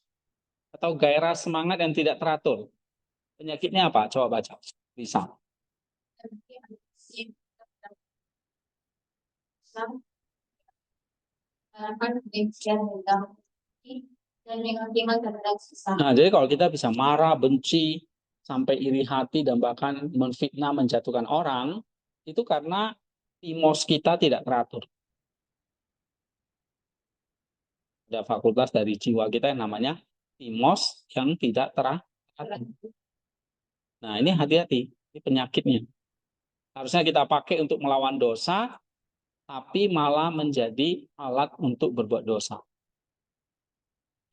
atau gairah semangat yang tidak teratur? Penyakitnya apa? Coba baca. Bisa. Nah, jadi kalau kita bisa marah, benci, sampai iri hati, dan bahkan menfitnah, menjatuhkan orang, itu karena timos kita tidak teratur. Ada fakultas dari jiwa kita yang namanya timos yang tidak teratur. Nah, ini hati-hati, ini penyakitnya. Harusnya kita pakai untuk melawan dosa, tapi malah menjadi alat untuk berbuat dosa.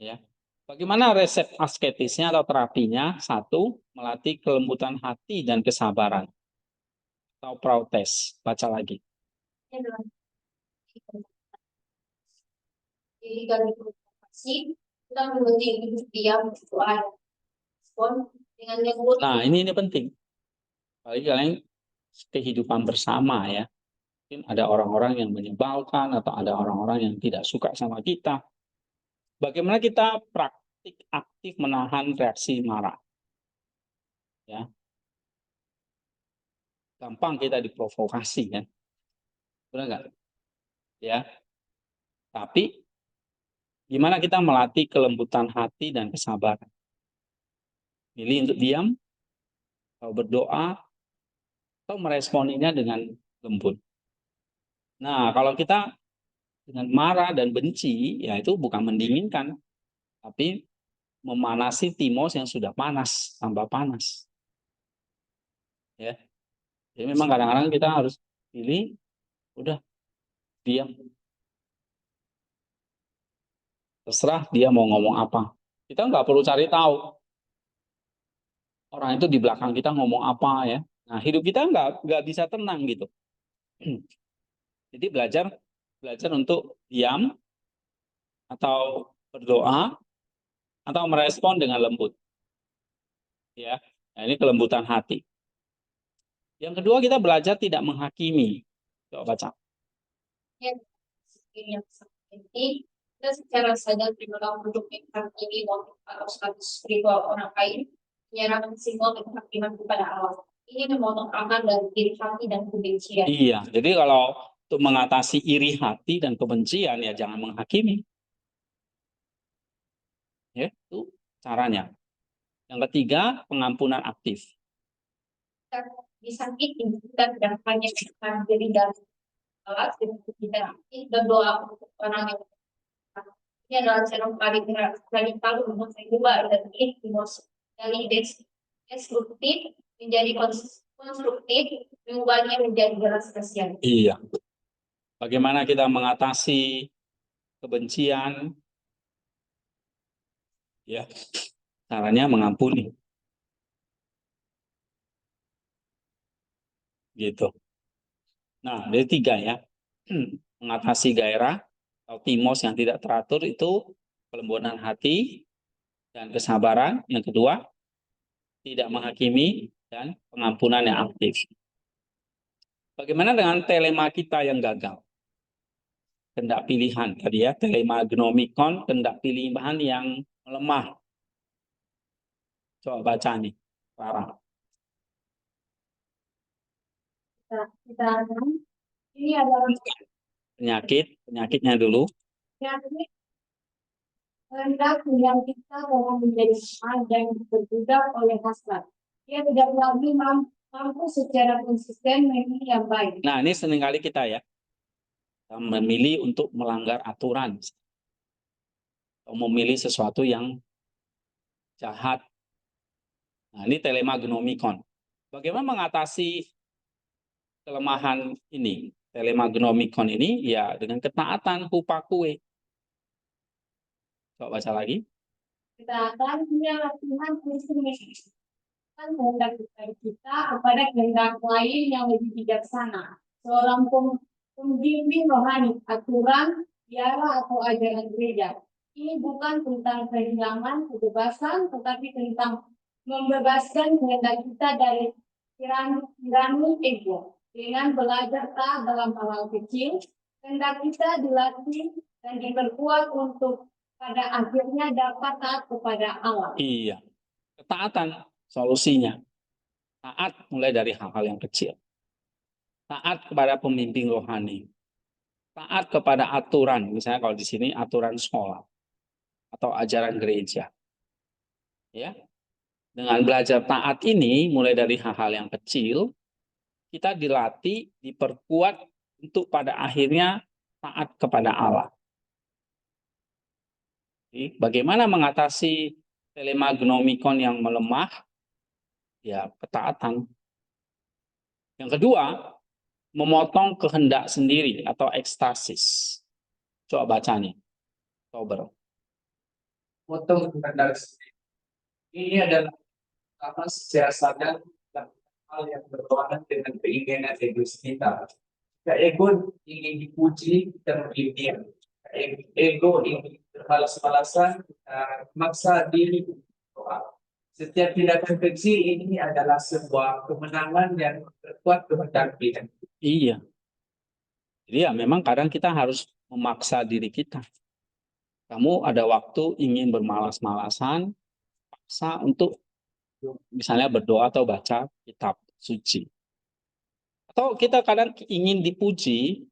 Ya. Bagaimana resep asketisnya atau terapinya? 1, melatih kelembutan hati dan kesabaran. Atau protes. Baca lagi. Jadi kalau provokasi, kita berhenti diam berdoa. Dengan lembut. Nah, ini penting. Apalagi kalian kehidupan bersama ya. Mungkin ada orang-orang yang menyebalkan atau ada orang-orang yang tidak suka sama kita. Bagaimana kita praktik aktif menahan reaksi marah? Ya. Gampang kita diprovokasi kan. Benar nggak? Ya. Tapi gimana kita melatih kelembutan hati dan kesabaran? Pilih untuk diam, atau berdoa, atau meresponinya dengan lembut. Nah, kalau kita dengan marah dan benci, ya itu bukan mendinginkan, tapi memanasi timos yang sudah panas, tambah panas. Ya. Jadi memang kadang-kadang kita harus pilih, udah diam. Terserah dia mau ngomong apa. Kita nggak perlu cari tahu. Orang itu di belakang kita ngomong apa ya. Nah, hidup kita nggak bisa tenang gitu. Jadi belajar untuk diam atau berdoa atau merespon dengan lembut. Ya. Nah, ini kelembutan hati. Yang kedua, kita belajar tidak menghakimi. Coba baca. Ya, yang seperti kita secara sadar dalam produk menghakimi atau status spiritual orang lain, menyerahkan simbol kehakiman kepada Allah. Ini memotong akal dari iri hati dan kebencian. Iya, jadi kalau untuk mengatasi iri hati dan kebencian, ya jangan menghakimi. Ya, itu caranya. Yang ketiga, pengampunan aktif. Bisa itu kita tidak hanya menekan diri dan alat kita berdoa untuk orang yang ini adalah cara paling radikal untuk mengubah dan dari destruktif menjadi konstruktif, mengubahnya menjadi belas kasihan. Iya. Bagaimana kita mengatasi kebencian? Ya, caranya mengampuni. Gitu. Nah, dari tiga ya. Mengatasi gairah atau timos yang tidak teratur itu kelembutan hati dan kesabaran. Yang kedua, tidak menghakimi dan pengampunan yang aktif. Bagaimana dengan telema kita yang gagal? Kehendak pilihan tadi ya, telema gnomikon, kehendak pilihan yang melemah. Coba baca nih, Clara. Kita ini adalah Penyakitnya dulu. kehendak yang kita bahwa menjadi dan berbudak oleh hasrat. Dia tidak lagi mampu secara konsisten memilih yang baik. Nah, ini seringkali kita ya, memilih untuk melanggar aturan. Atau memilih sesuatu yang jahat. Nah, ini telema gnomikon. Bagaimana mengatasi kelemahan ini? Telema gnomikon ini ya dengan ketaatan hupakue. Coba baca lagi. Kita akan punya latihan khusus kehendak kita kepada kehendak lain yang lebih bijaksana. Seorang pembimbing rohani, aturan, biara atau ajaran gereja. Ini bukan tentang kehilangan kebebasan, tetapi tentang membebaskan kehendak kita dari tirani ego. Dengan belajar taat dalam hal kecil, kehendak kita dilatih dan diperkuat untuk pada akhirnya dapat taat kepada Allah. Iya, ketaatan solusinya. Taat mulai dari hal-hal yang kecil. Taat kepada pembimbing rohani. Taat kepada aturan, misalnya kalau di sini aturan sekolah atau ajaran gereja. Ya. Dengan belajar taat ini mulai dari hal-hal yang kecil, kita dilatih, diperkuat untuk pada akhirnya taat kepada Allah. Jadi, bagaimana mengatasi telema gnomikon yang melemah? Ya, ketaatan. Yang kedua, memotong kehendak sendiri atau ekstasis. Coba baca nih. Coba. Potong kehendak sendiri. Ini adalah apa secara sadar hal yang berlawanan dengan keinginan egois kita. Jika ego ingin dipuji dan berlebihan, ego ingin berbalas-balasan, maksa diri berdoa. Setiap tindakan kecil ini adalah sebuah kemenangan yang terkuat kehendak kita. Iya. Jadi ya memang kadang kita harus memaksa diri kita. Kamu ada waktu ingin bermalas-malasan, paksa untuk misalnya berdoa atau baca kitab suci. Atau kita kadang ingin dipuji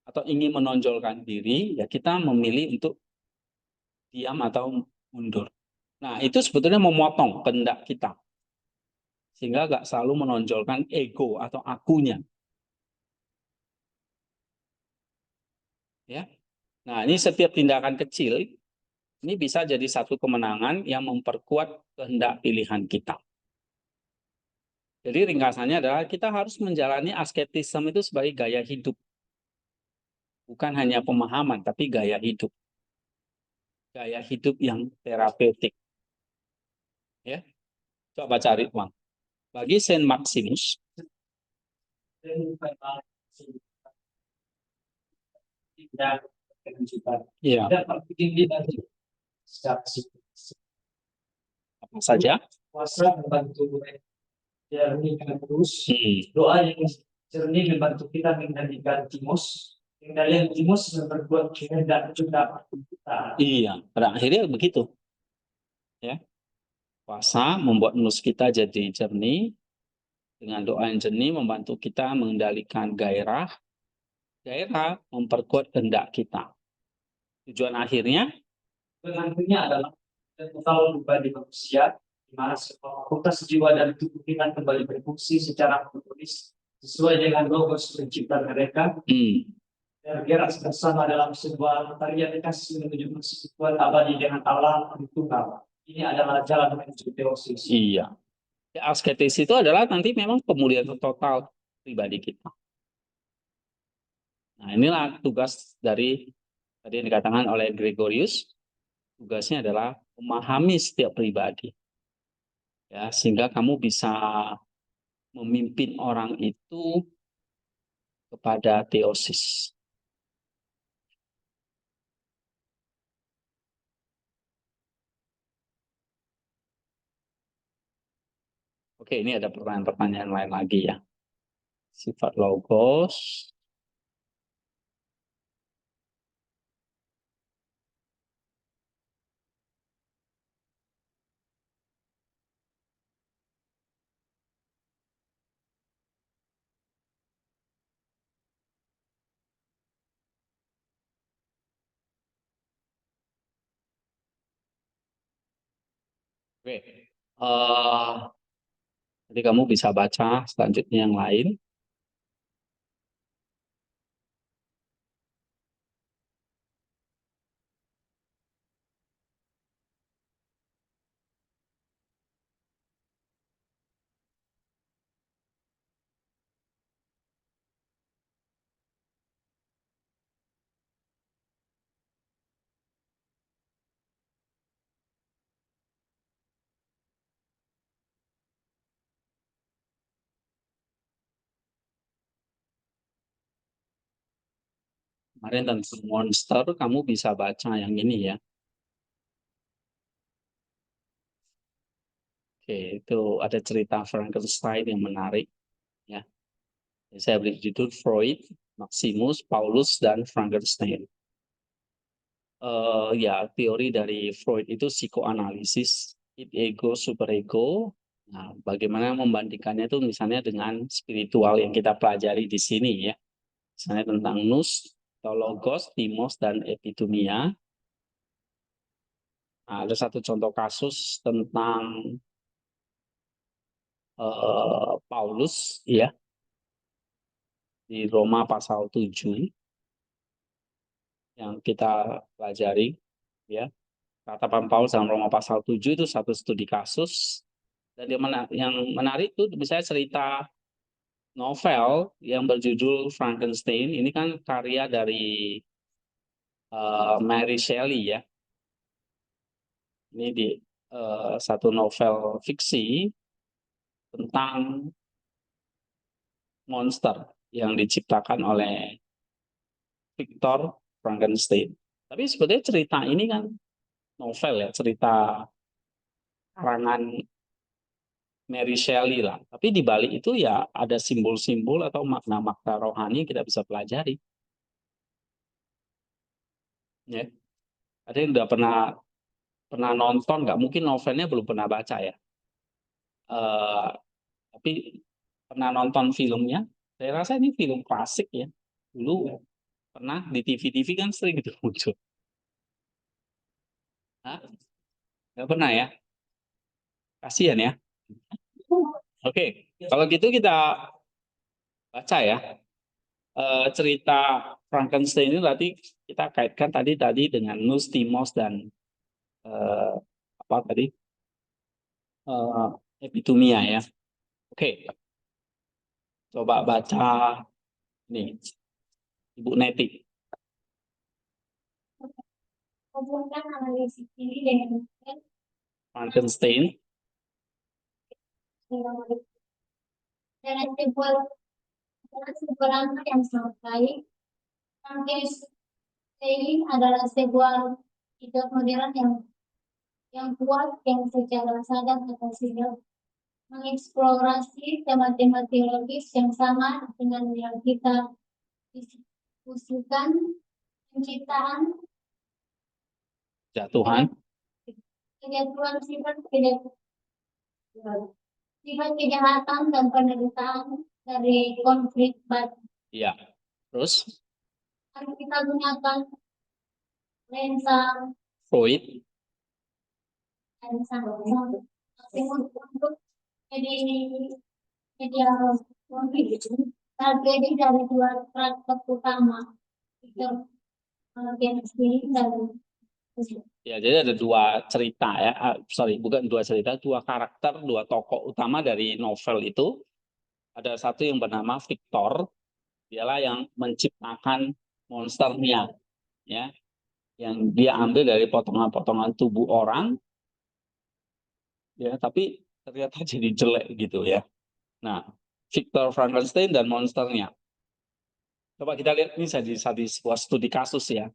atau ingin menonjolkan diri, ya kita memilih untuk diam atau mundur. Nah, itu sebetulnya memotong kehendak kita. Sehingga nggak selalu menonjolkan ego atau akunya. Ya. Nah, ini setiap tindakan kecil, ini bisa jadi satu kemenangan yang memperkuat kehendak pilihan kita. Jadi ringkasannya adalah kita harus menjalani asketisme itu sebagai gaya hidup. Bukan hanya pemahaman, tapi gaya hidup. Gaya hidup yang terapeutik. Ya, coba cari uang. Bagi Saint Maximus, ya, apa saja? Puasa membantu jernih terus. Doa yang jernih membantu kita mengendalikan timos. Kendalian timos memperkuat kehendak kita. Iya, pada akhirnya begitu. Ya, puasa membuat nus kita jadi jernih. Dengan doa yang jernih membantu kita mengendalikan gairah. Gairah memperkuat kehendak kita. Tujuan akhirnya Pengantinnya adalah total pribadi manusia, di mana semua fakultas jiwa dan tubuh kita kembali berfungsi secara harmonis sesuai dengan logos pencipta mereka. Bergerak bersama dalam sebuah tarian kasih menuju persekutuan abadi dengan Allah Tunggal. Ini adalah jalan menuju teosis. Iya. Asketis itu adalah nanti memang pemulihan total pribadi kita. Nah, inilah tugas dari tadi yang dikatakan oleh Gregorius. Tugasnya adalah memahami setiap pribadi. Ya, sehingga kamu bisa memimpin orang itu kepada teosis. Oke, ini ada pertanyaan-pertanyaan lain lagi ya. Sifat logos. Oke. Jadi kamu bisa baca selanjutnya yang lain. Kemarin tentang monster, kamu bisa baca yang ini ya. Oke, itu ada cerita Frankenstein yang menarik. Ya, saya beri judul Freud, Maximus, Paulus, dan Frankenstein. Ya, teori dari Freud itu psikoanalisis, id-ego, superego. Nah, bagaimana membandingkannya itu misalnya dengan spiritual yang kita pelajari di sini ya. Misalnya tentang nous, logos, timos, dan epitumia. Nah, ada satu contoh kasus tentang Paulus ya di Roma pasal 7 yang kita pelajari ya. Katakan Paulus dalam Roma pasal 7 itu satu studi kasus, dan yang menarik itu misalnya cerita novel yang berjudul Frankenstein. Ini kan karya dari Mary Shelley ya. Ini di satu novel fiksi tentang monster yang diciptakan oleh Victor Frankenstein. Tapi sebetulnya cerita ini kan novel ya, cerita karangan Mary Shelley lah. Tapi di balik itu ya ada simbol-simbol atau makna-makna rohani yang kita bisa pelajari. Ya. Ada yang udah pernah nonton nggak? Mungkin novelnya belum pernah baca ya. Tapi pernah nonton filmnya. Saya rasa ini film klasik ya. Dulu pernah di TV-TV kan sering itu muncul. Hah? Nggak pernah ya? Kasihan ya. Oke, kalau gitu kita baca ya. Cerita Frankenstein ini berarti kita kaitkan tadi dengan nous, timos, dan apa tadi epitumia ya. Oke, coba baca nih Ibu Neti. Hubungkan analisis ini dengan Frankenstein. dengan sebuah yang sangat baik. Frankenstein adalah sebuah ide modern yang kuat yang secara sadar atau tidak mengeksplorasi tema-tema teologis yang sama dengan yang kita diskusikan, penciptaan, Jatuhan. kejatuhan sifat kejahatan dan penderitaan dari konflik batin. Freud. Ada sama-sama. Untuk media konflik itu tragedi dari dua karakter utama Victor Frankenstein dan Ya, jadi ada dua cerita ya, sorry, bukan dua cerita, dua karakter, dua tokoh utama dari novel itu. Ada satu yang bernama Victor, dialah yang menciptakan monsternya, ya, yang dia ambil dari potongan-potongan tubuh orang, ya, tapi ternyata jadi jelek gitu ya. Nah, Victor Frankenstein dan monsternya. Coba kita lihat ini jadi sebuah studi kasus ya.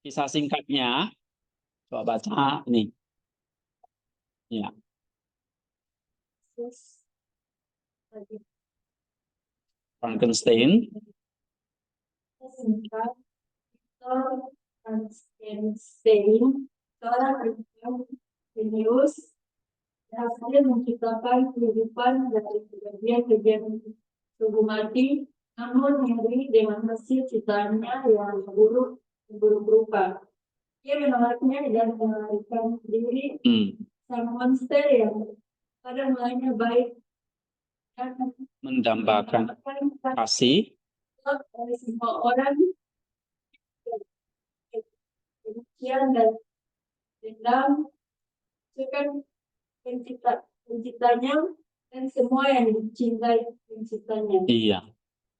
Kisah singkatnya, coba baca ini. Ya, Frankenstein. singkat Victor Frankenstein seorang ilmuwan jenius berhasil menciptakan kehidupan dari kejadian-kejadian tubuh mati, namun Henry dengan hasil ciptaannya yang buruk rupa. Ia menolaknya dan melarikan diri. Sang monster yang pada mulanya baik dan Mendambakan kasih. oleh semua orang, kebencian dan dendam, itu kan penciptanya dan semua yang dicintai penciptanya. Iya,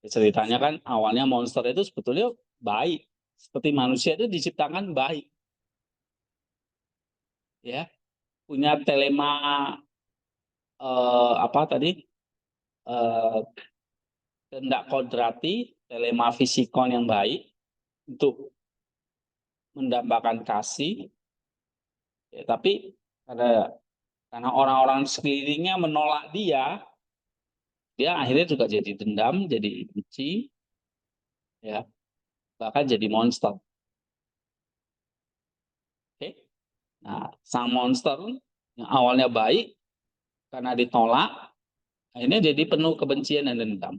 ceritanya kan awalnya monster itu sebetulnya baik, seperti manusia itu diciptakan baik, ya, punya telema apa tadi, kehendak kodrati, telema fisikon yang baik untuk mendambakan kasih, ya, tapi karena orang-orang sekelilingnya menolak dia akhirnya juga jadi dendam, jadi benci, ya, bahkan jadi monster. Oke, nah, sang monster yang awalnya baik karena ditolak, akhirnya jadi penuh kebencian dan dendam,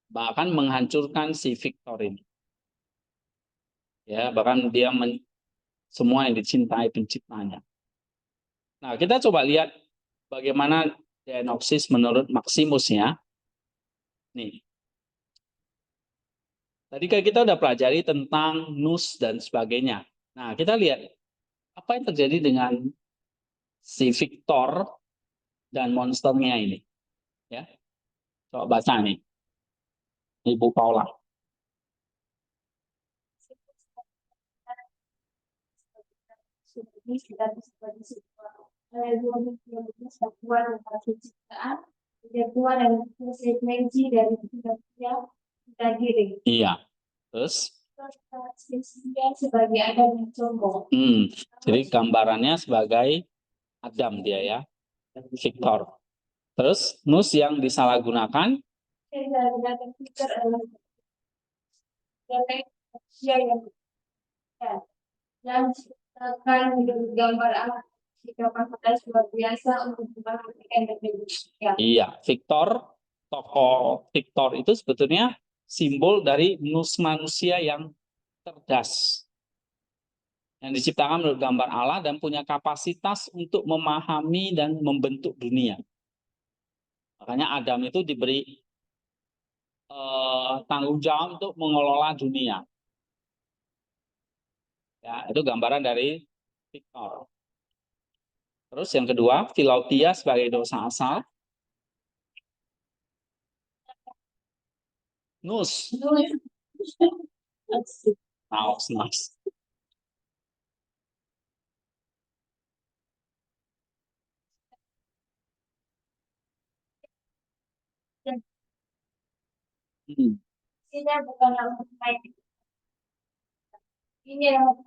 bahkan menghancurkan si Victor ini. Ya, bahkan dia semua yang dicintai penciptanya. Nah, kita coba lihat bagaimana Deanoksis menurut Maximus ya. Nih. Tadi kan kita udah pelajari tentang nous dan sebagainya. Nah, kita lihat apa yang terjadi dengan si Victor dan monsternya ini. Ya. Coba baca nih. Ibu Paula. Iya. Terus? Sebagai Adam yang sombong. Jadi gambarannya sebagai Adam dia ya, Victor. Terus nous yang disalahgunakan? Dan ciptakan gambar alat jika kapasitas luar biasa untuk memperhatikan dan manusia. Iya, Victor, tokoh Victor itu sebetulnya simbol dari nous manusia yang cerdas, yang diciptakan menurut gambar Allah dan punya kapasitas untuk memahami dan membentuk dunia. Makanya Adam itu diberi tanggung jawab untuk mengelola dunia. Ya, itu gambaran dari Victor. Terus yang kedua, Philautia sebagai dosa asal. Nous. Naos. Ini bukanlah untuk baik. Ini adalah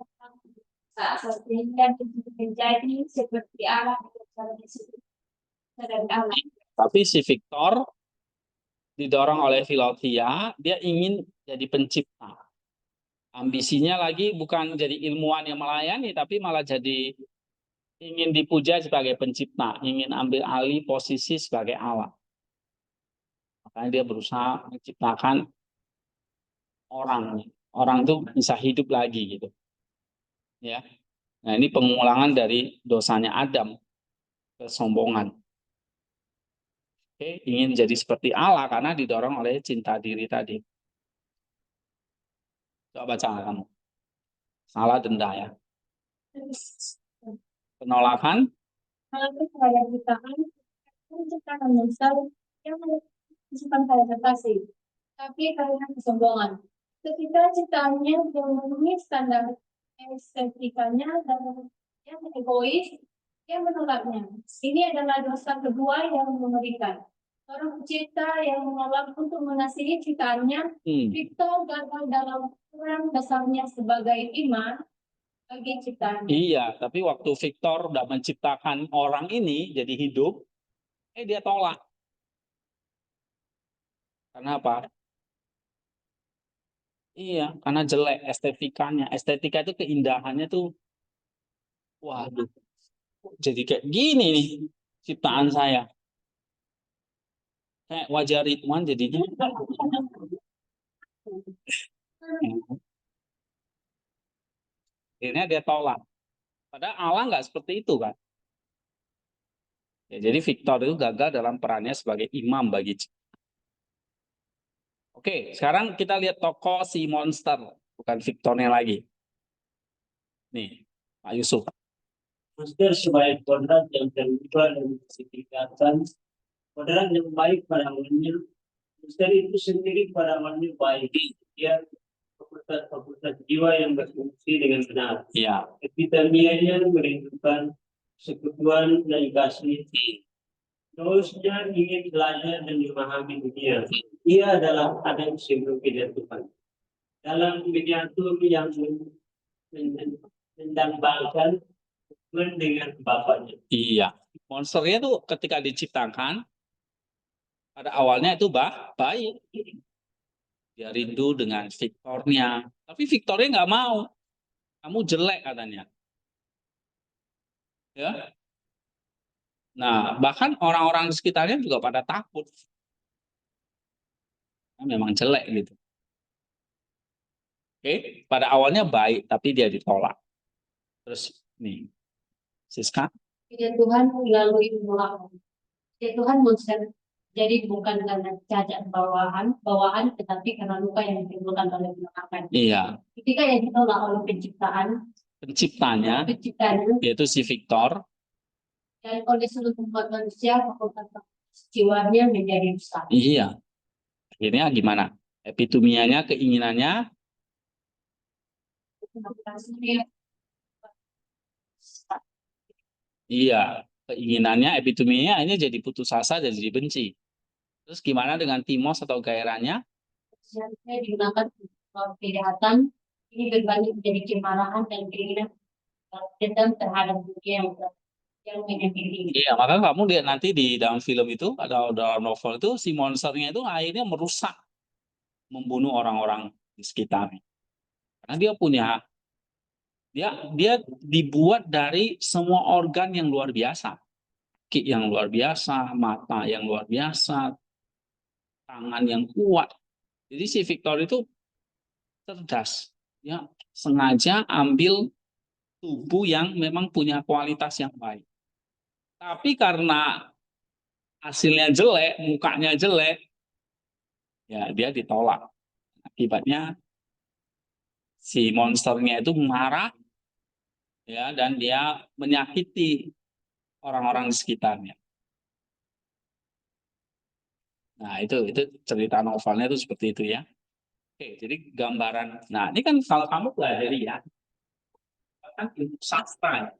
saat sehingga menjadi seperti Allah dan Allah. Tapi si Victor didorong oleh Philautia, dia ingin jadi pencipta. Ambisinya lagi bukan jadi ilmuwan yang melayani, tapi malah jadi ingin dipuja sebagai pencipta, ingin ambil alih posisi sebagai Allah. Makanya dia berusaha menciptakan orang itu bisa hidup lagi gitu. Ya. Nah, ini pengulangan dari dosanya Adam, kesombongan. Oke, ingin jadi seperti Allah karena didorong oleh cinta diri tadi. Coba baca kamu. Salah denda ya. Penolakan. Kalau terhadap ciptaan, menciptakan manusia yang menciptakan hal kasih, tapi karena kesombongan. Ketika ciptaannya memenuhi standar estetikanya dan yang egois, yang menolaknya. Ini adalah dosa kedua yang mengerikan. Orang pencipta yang menolak untuk mengasihi ciptaannya, Victor gagal dalam peran besarnya sebagai iman bagi ciptaannya. Iya, tapi waktu Victor udah menciptakan orang ini jadi hidup, dia tolak. Kenapa? Iya, karena jelek estetikanya. Estetika itu keindahannya tuh, waduh, jadi kayak gini nih ciptaan saya. Kayak wajah Ridwan jadinya. Akhirnya dia tolak. Padahal Allah nggak seperti itu kan. Ya, jadi Victor itu gagal dalam perannya sebagai imam bagi ciptaan. Oke, sekarang kita lihat tokoh si monster, bukan Victornya lagi. Nih, Pak Yusuf. Monster sebagai kodrat yang terbuka dan ditingkatkan. Kodrat yang baik pada awalnya. Monster itu sendiri pada awalnya baik. Dia fakultas jiwa yang berfungsi dengan benar. Iya. Epitemianya menunjukkan sekutuan dan kasih. Terusnya ingin belajar dan memahami dunia. Ia adalah Adam sebelum pindah Tuhan. Dalam miniatur yang mendambakan dengan bapaknya. Iya. Monsternya tuh ketika diciptakan, pada awalnya itu baik. Dia rindu dengan Victornya. Tapi Victornya nggak mau. Kamu jelek katanya. Ya. Nah, bahkan orang-orang di sekitarnya juga pada takut. Nah, memang jelek gitu. Oke, pada awalnya baik, tapi dia ditolak. Terus nih, Siska. Tidak Tuhan melalui penolakan. Tidak Tuhan monster. Jadi bukan karena cacat bawaan, tetapi karena luka yang ditimbulkan oleh penolakan. Iya. Ketika yang ditolak oleh penciptanya, yaitu si Victor, dan oleh seluruh umat manusia, fakultas jiwanya menjadi rusak. Iya. Akhirnya gimana? Epitumianya, keinginannya, iya. Keinginannya, epituminya ini jadi putus asa dan jadi benci. Terus gimana dengan timos atau gairahnya? Seharusnya digunakan untuk kejahatan, ini berbanding menjadi kemarahan dan keinginan dendam terhadap dunia yang menyakiti. Iya, maka kamu lihat nanti di dalam film itu atau dalam novel itu si monsternya itu akhirnya merusak, membunuh orang-orang di sekitarnya. Karena dia dibuat dari semua organ yang luar biasa, kaki yang luar biasa, mata yang luar biasa, tangan yang kuat. Jadi si Victor itu cerdas, ya sengaja ambil tubuh yang memang punya kualitas yang baik. Tapi karena hasilnya jelek, mukanya jelek, ya dia ditolak. Akibatnya si monsternya itu marah, ya, dan dia menyakiti orang-orang di sekitarnya. Nah, itu cerita novelnya itu seperti itu ya. Oke, jadi gambaran. Nah, ini kan kalau kamu pelajari ya, kan ilmu sastra ya.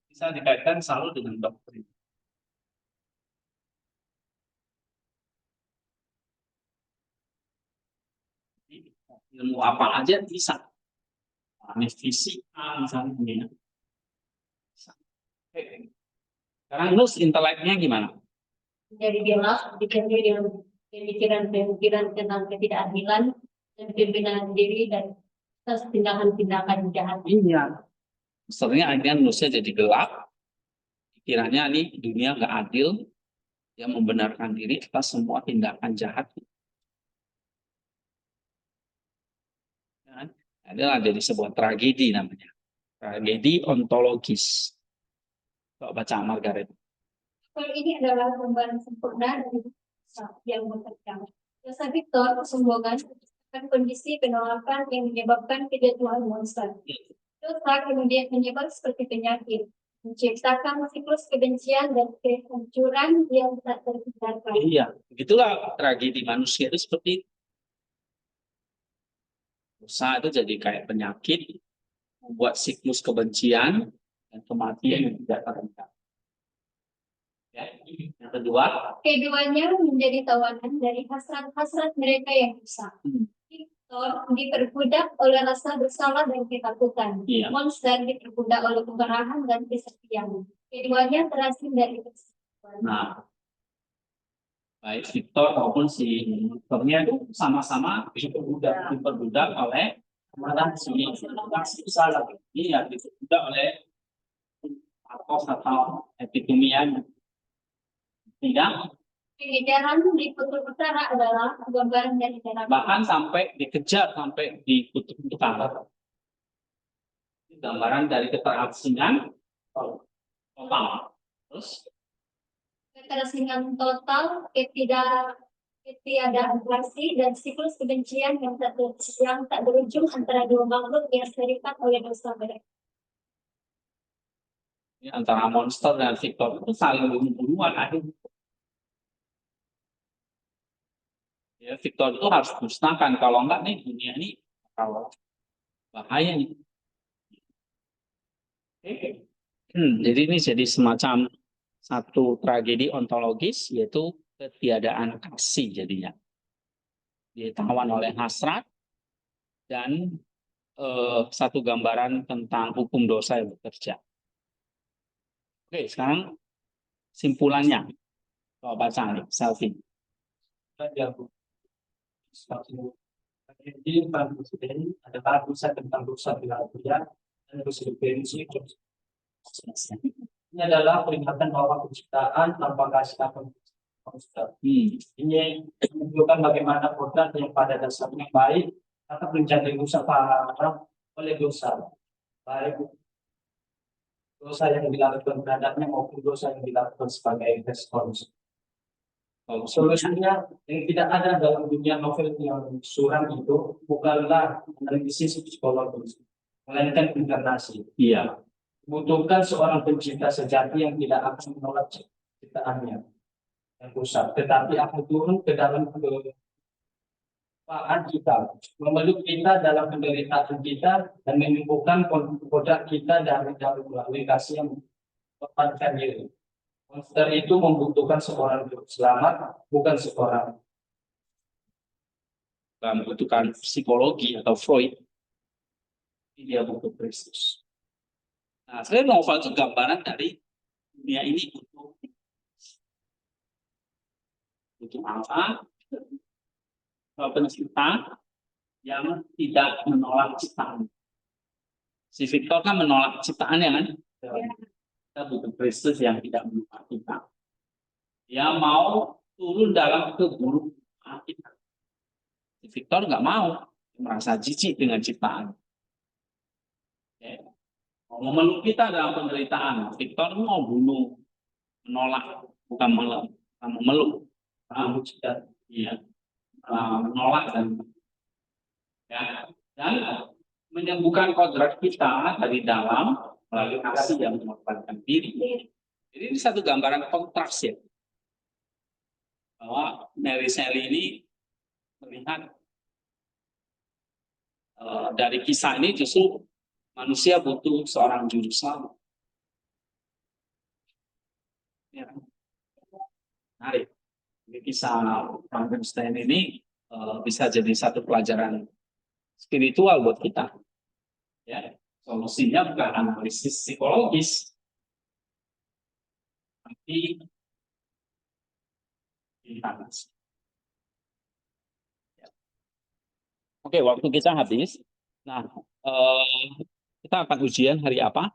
Bisa dikaitkan selalu dengan doktrin. Jadi, ilmu apa aja bisa. Fisika misalnya. Bisa. Oke. Sekarang Nus inteleknya gimana? Jadi jelas dipenuhi dengan pemikiran-pemikiran tentang ketidakadilan dan pembinaan diri dan atas tindakan-tindakan jahat. Iya. Sebenarnya akhirnya Nusnya jadi gelap. Pikirannya nih dunia nggak adil. Dia membenarkan diri atas semua tindakan jahat. Adalah jadi sebuah tragedi namanya. Tragedi ontologis. Coba baca Margaret. Kalau ini adalah gambaran sempurna dari dosa yang bekerja. Dosa Victor kesombongan menciptakan kondisi penolakan yang menyebabkan kejatuhan monster. Dosa kemudian menyebar seperti penyakit, menciptakan siklus kebencian dan kehancuran yang tak terhindarkan. Iya, begitulah tragedi manusia itu seperti itu. Dosa itu jadi kayak penyakit, membuat siklus kebencian dan kematian yang tidak terhindar. Ya, yang kedua, Keduanya menjadi tawanan dari hasrat-hasrat mereka yang rusak. Victor diperbudak oleh rasa bersalah dan ketakutan. Iya. Monster diperbudak oleh kemarahan dan kesepian. Keduanya terasing dari persekutuan. nah, baik Victor maupun si Victornya itu sama-sama diperbudak oleh si salah. Iya, diperbudak oleh patos atau epidemia. Tidak, Pengejaran di kutub utara adalah gambaran dari neraka. bahkan sampai dikejar sampai di kutub utara. Ini gambaran dari keterasingan total. Terus Keterasingan total, ketiadaan kasih dan siklus kebencian yang tak berujung antara dua makhluk yang serikat oleh dosa mereka. ini antara monster dan Victor itu saling bunuh-bunuhan akhirnya. Ya, Victor itu harus musnahkan, kalau enggak nih dunia ini kalau bahaya nih. Jadi ini jadi semacam satu tragedi ontologis, yaitu ketiadaan kasih jadinya. Ditawan oleh hasrat dan satu gambaran tentang hukum dosa yang bekerja. Oke, sekarang simpulannya. Coba baca nih, Selfie. Jadi Presiden adalah dosa tentang dosa dia dan konsekuensi. Ini adalah peringatan bahwa penciptaan tanpa kasih akan monster. Ini menunjukkan bagaimana kodrat yang pada dasarnya baik tetap menjadi rusak parah oleh dosa, baik dosa yang dilakukan terhadapnya maupun dosa yang dilakukan sebagai respons. Solusinya yang tidak ada dalam dunia novel yang suram itu bukanlah analisis psikologis, melainkan internasi. Iya. Butuhkan seorang pencipta sejati yang tidak akan menolak ciptaannya yang rusak, tetapi akan turun ke dalam kegempaan kita, memeluk kita dalam penderitaan kita dan menyembuhkan kodrat kita dari melalui kasih yang mengorbankan diri. Monster itu membutuhkan seorang juru selamat, bukan seorang. Membutuhkan psikologi atau Freud. Dia butuh Kristus. Nah, sebenarnya novel itu gambaran dari dunia ini butuh Allah, pencipta yang tidak menolak ciptaan. Si Victor kan menolak ciptaannya kan? Kita butuh Kristus yang tidak menolak kita. Dia mau turun dalam keburukan kita. Si Victor nggak mau, merasa jijik dengan ciptaan. Ya. Mau memeluk kita dalam penderitaan. Victor mau bunuh, menolak, bukan memeluk. Iya. Menolak dan menyembuhkan kodrat kita dari dalam melalui kasih yang mengorbankan diri. Jadi ini satu gambaran kontras ya, bahwa Mary Shelley ini melihat dari kisah ini justru manusia butuh seorang juru selamat. Ya. Menarik. Jadi kisah Frankenstein ini bisa jadi satu pelajaran spiritual buat kita. Ya, solusinya bukan analisis psikologis, tapi intanasi. Ya. Oke, waktu kita habis. Nah, kita akan ujian hari apa?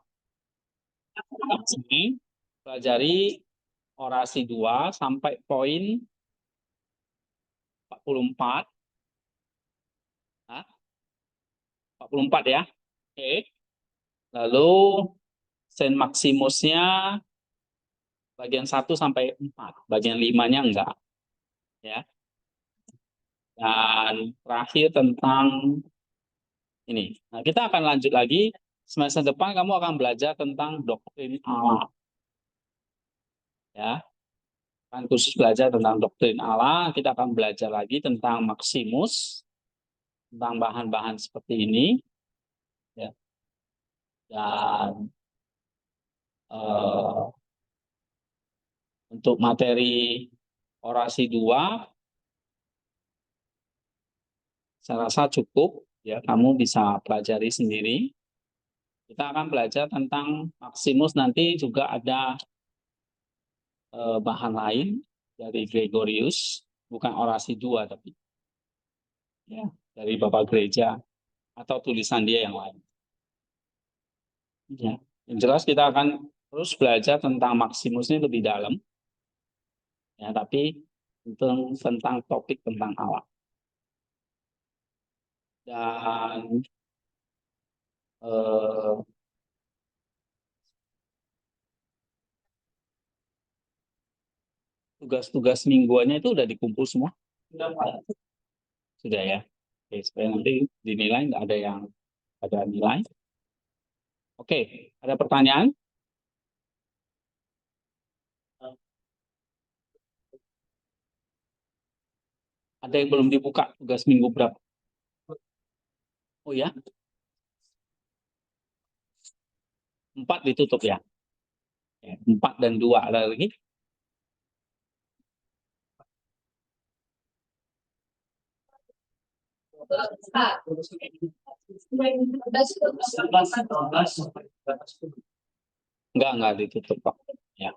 Ini pelajari orasi 2 sampai poin 44. Nah, 44 ya. Oke. Lalu sin maksimusnya bagian 1 sampai 4. Bagian 5-nya enggak. Ya. Dan terakhir tentang ini. Nah, kita akan lanjut lagi. Semester depan kamu akan belajar tentang doktrin Allah. Ya. Kan khusus belajar tentang doktrin Allah, kita akan belajar lagi tentang Maximus, tentang bahan-bahan seperti ini. Ya. Dan untuk materi orasi 2, saya rasa cukup. Ya, kamu bisa pelajari sendiri. Kita akan belajar tentang Maximus, nanti juga ada bahan lain dari Gregorius, bukan orasi 2 tapi ya, dari Bapak Gereja atau tulisan dia yang lain. Ya, yang jelas kita akan terus belajar tentang Maximus ini lebih dalam. Ya, tapi tentang topik tentang Allah. Dan tugas-tugas mingguannya itu udah dikumpul semua? Sudah ya. Oke, supaya nanti dinilai nggak ada yang ada nilai. Oke, ada pertanyaan? Ada yang belum dibuka tugas minggu berapa? Oh ya? 4 ditutup ya? 4 dan 2 ada lagi? Enggak ditutup Pak. Ya.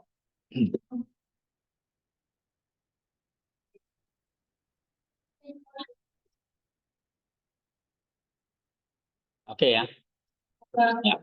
Oke ya. Ya.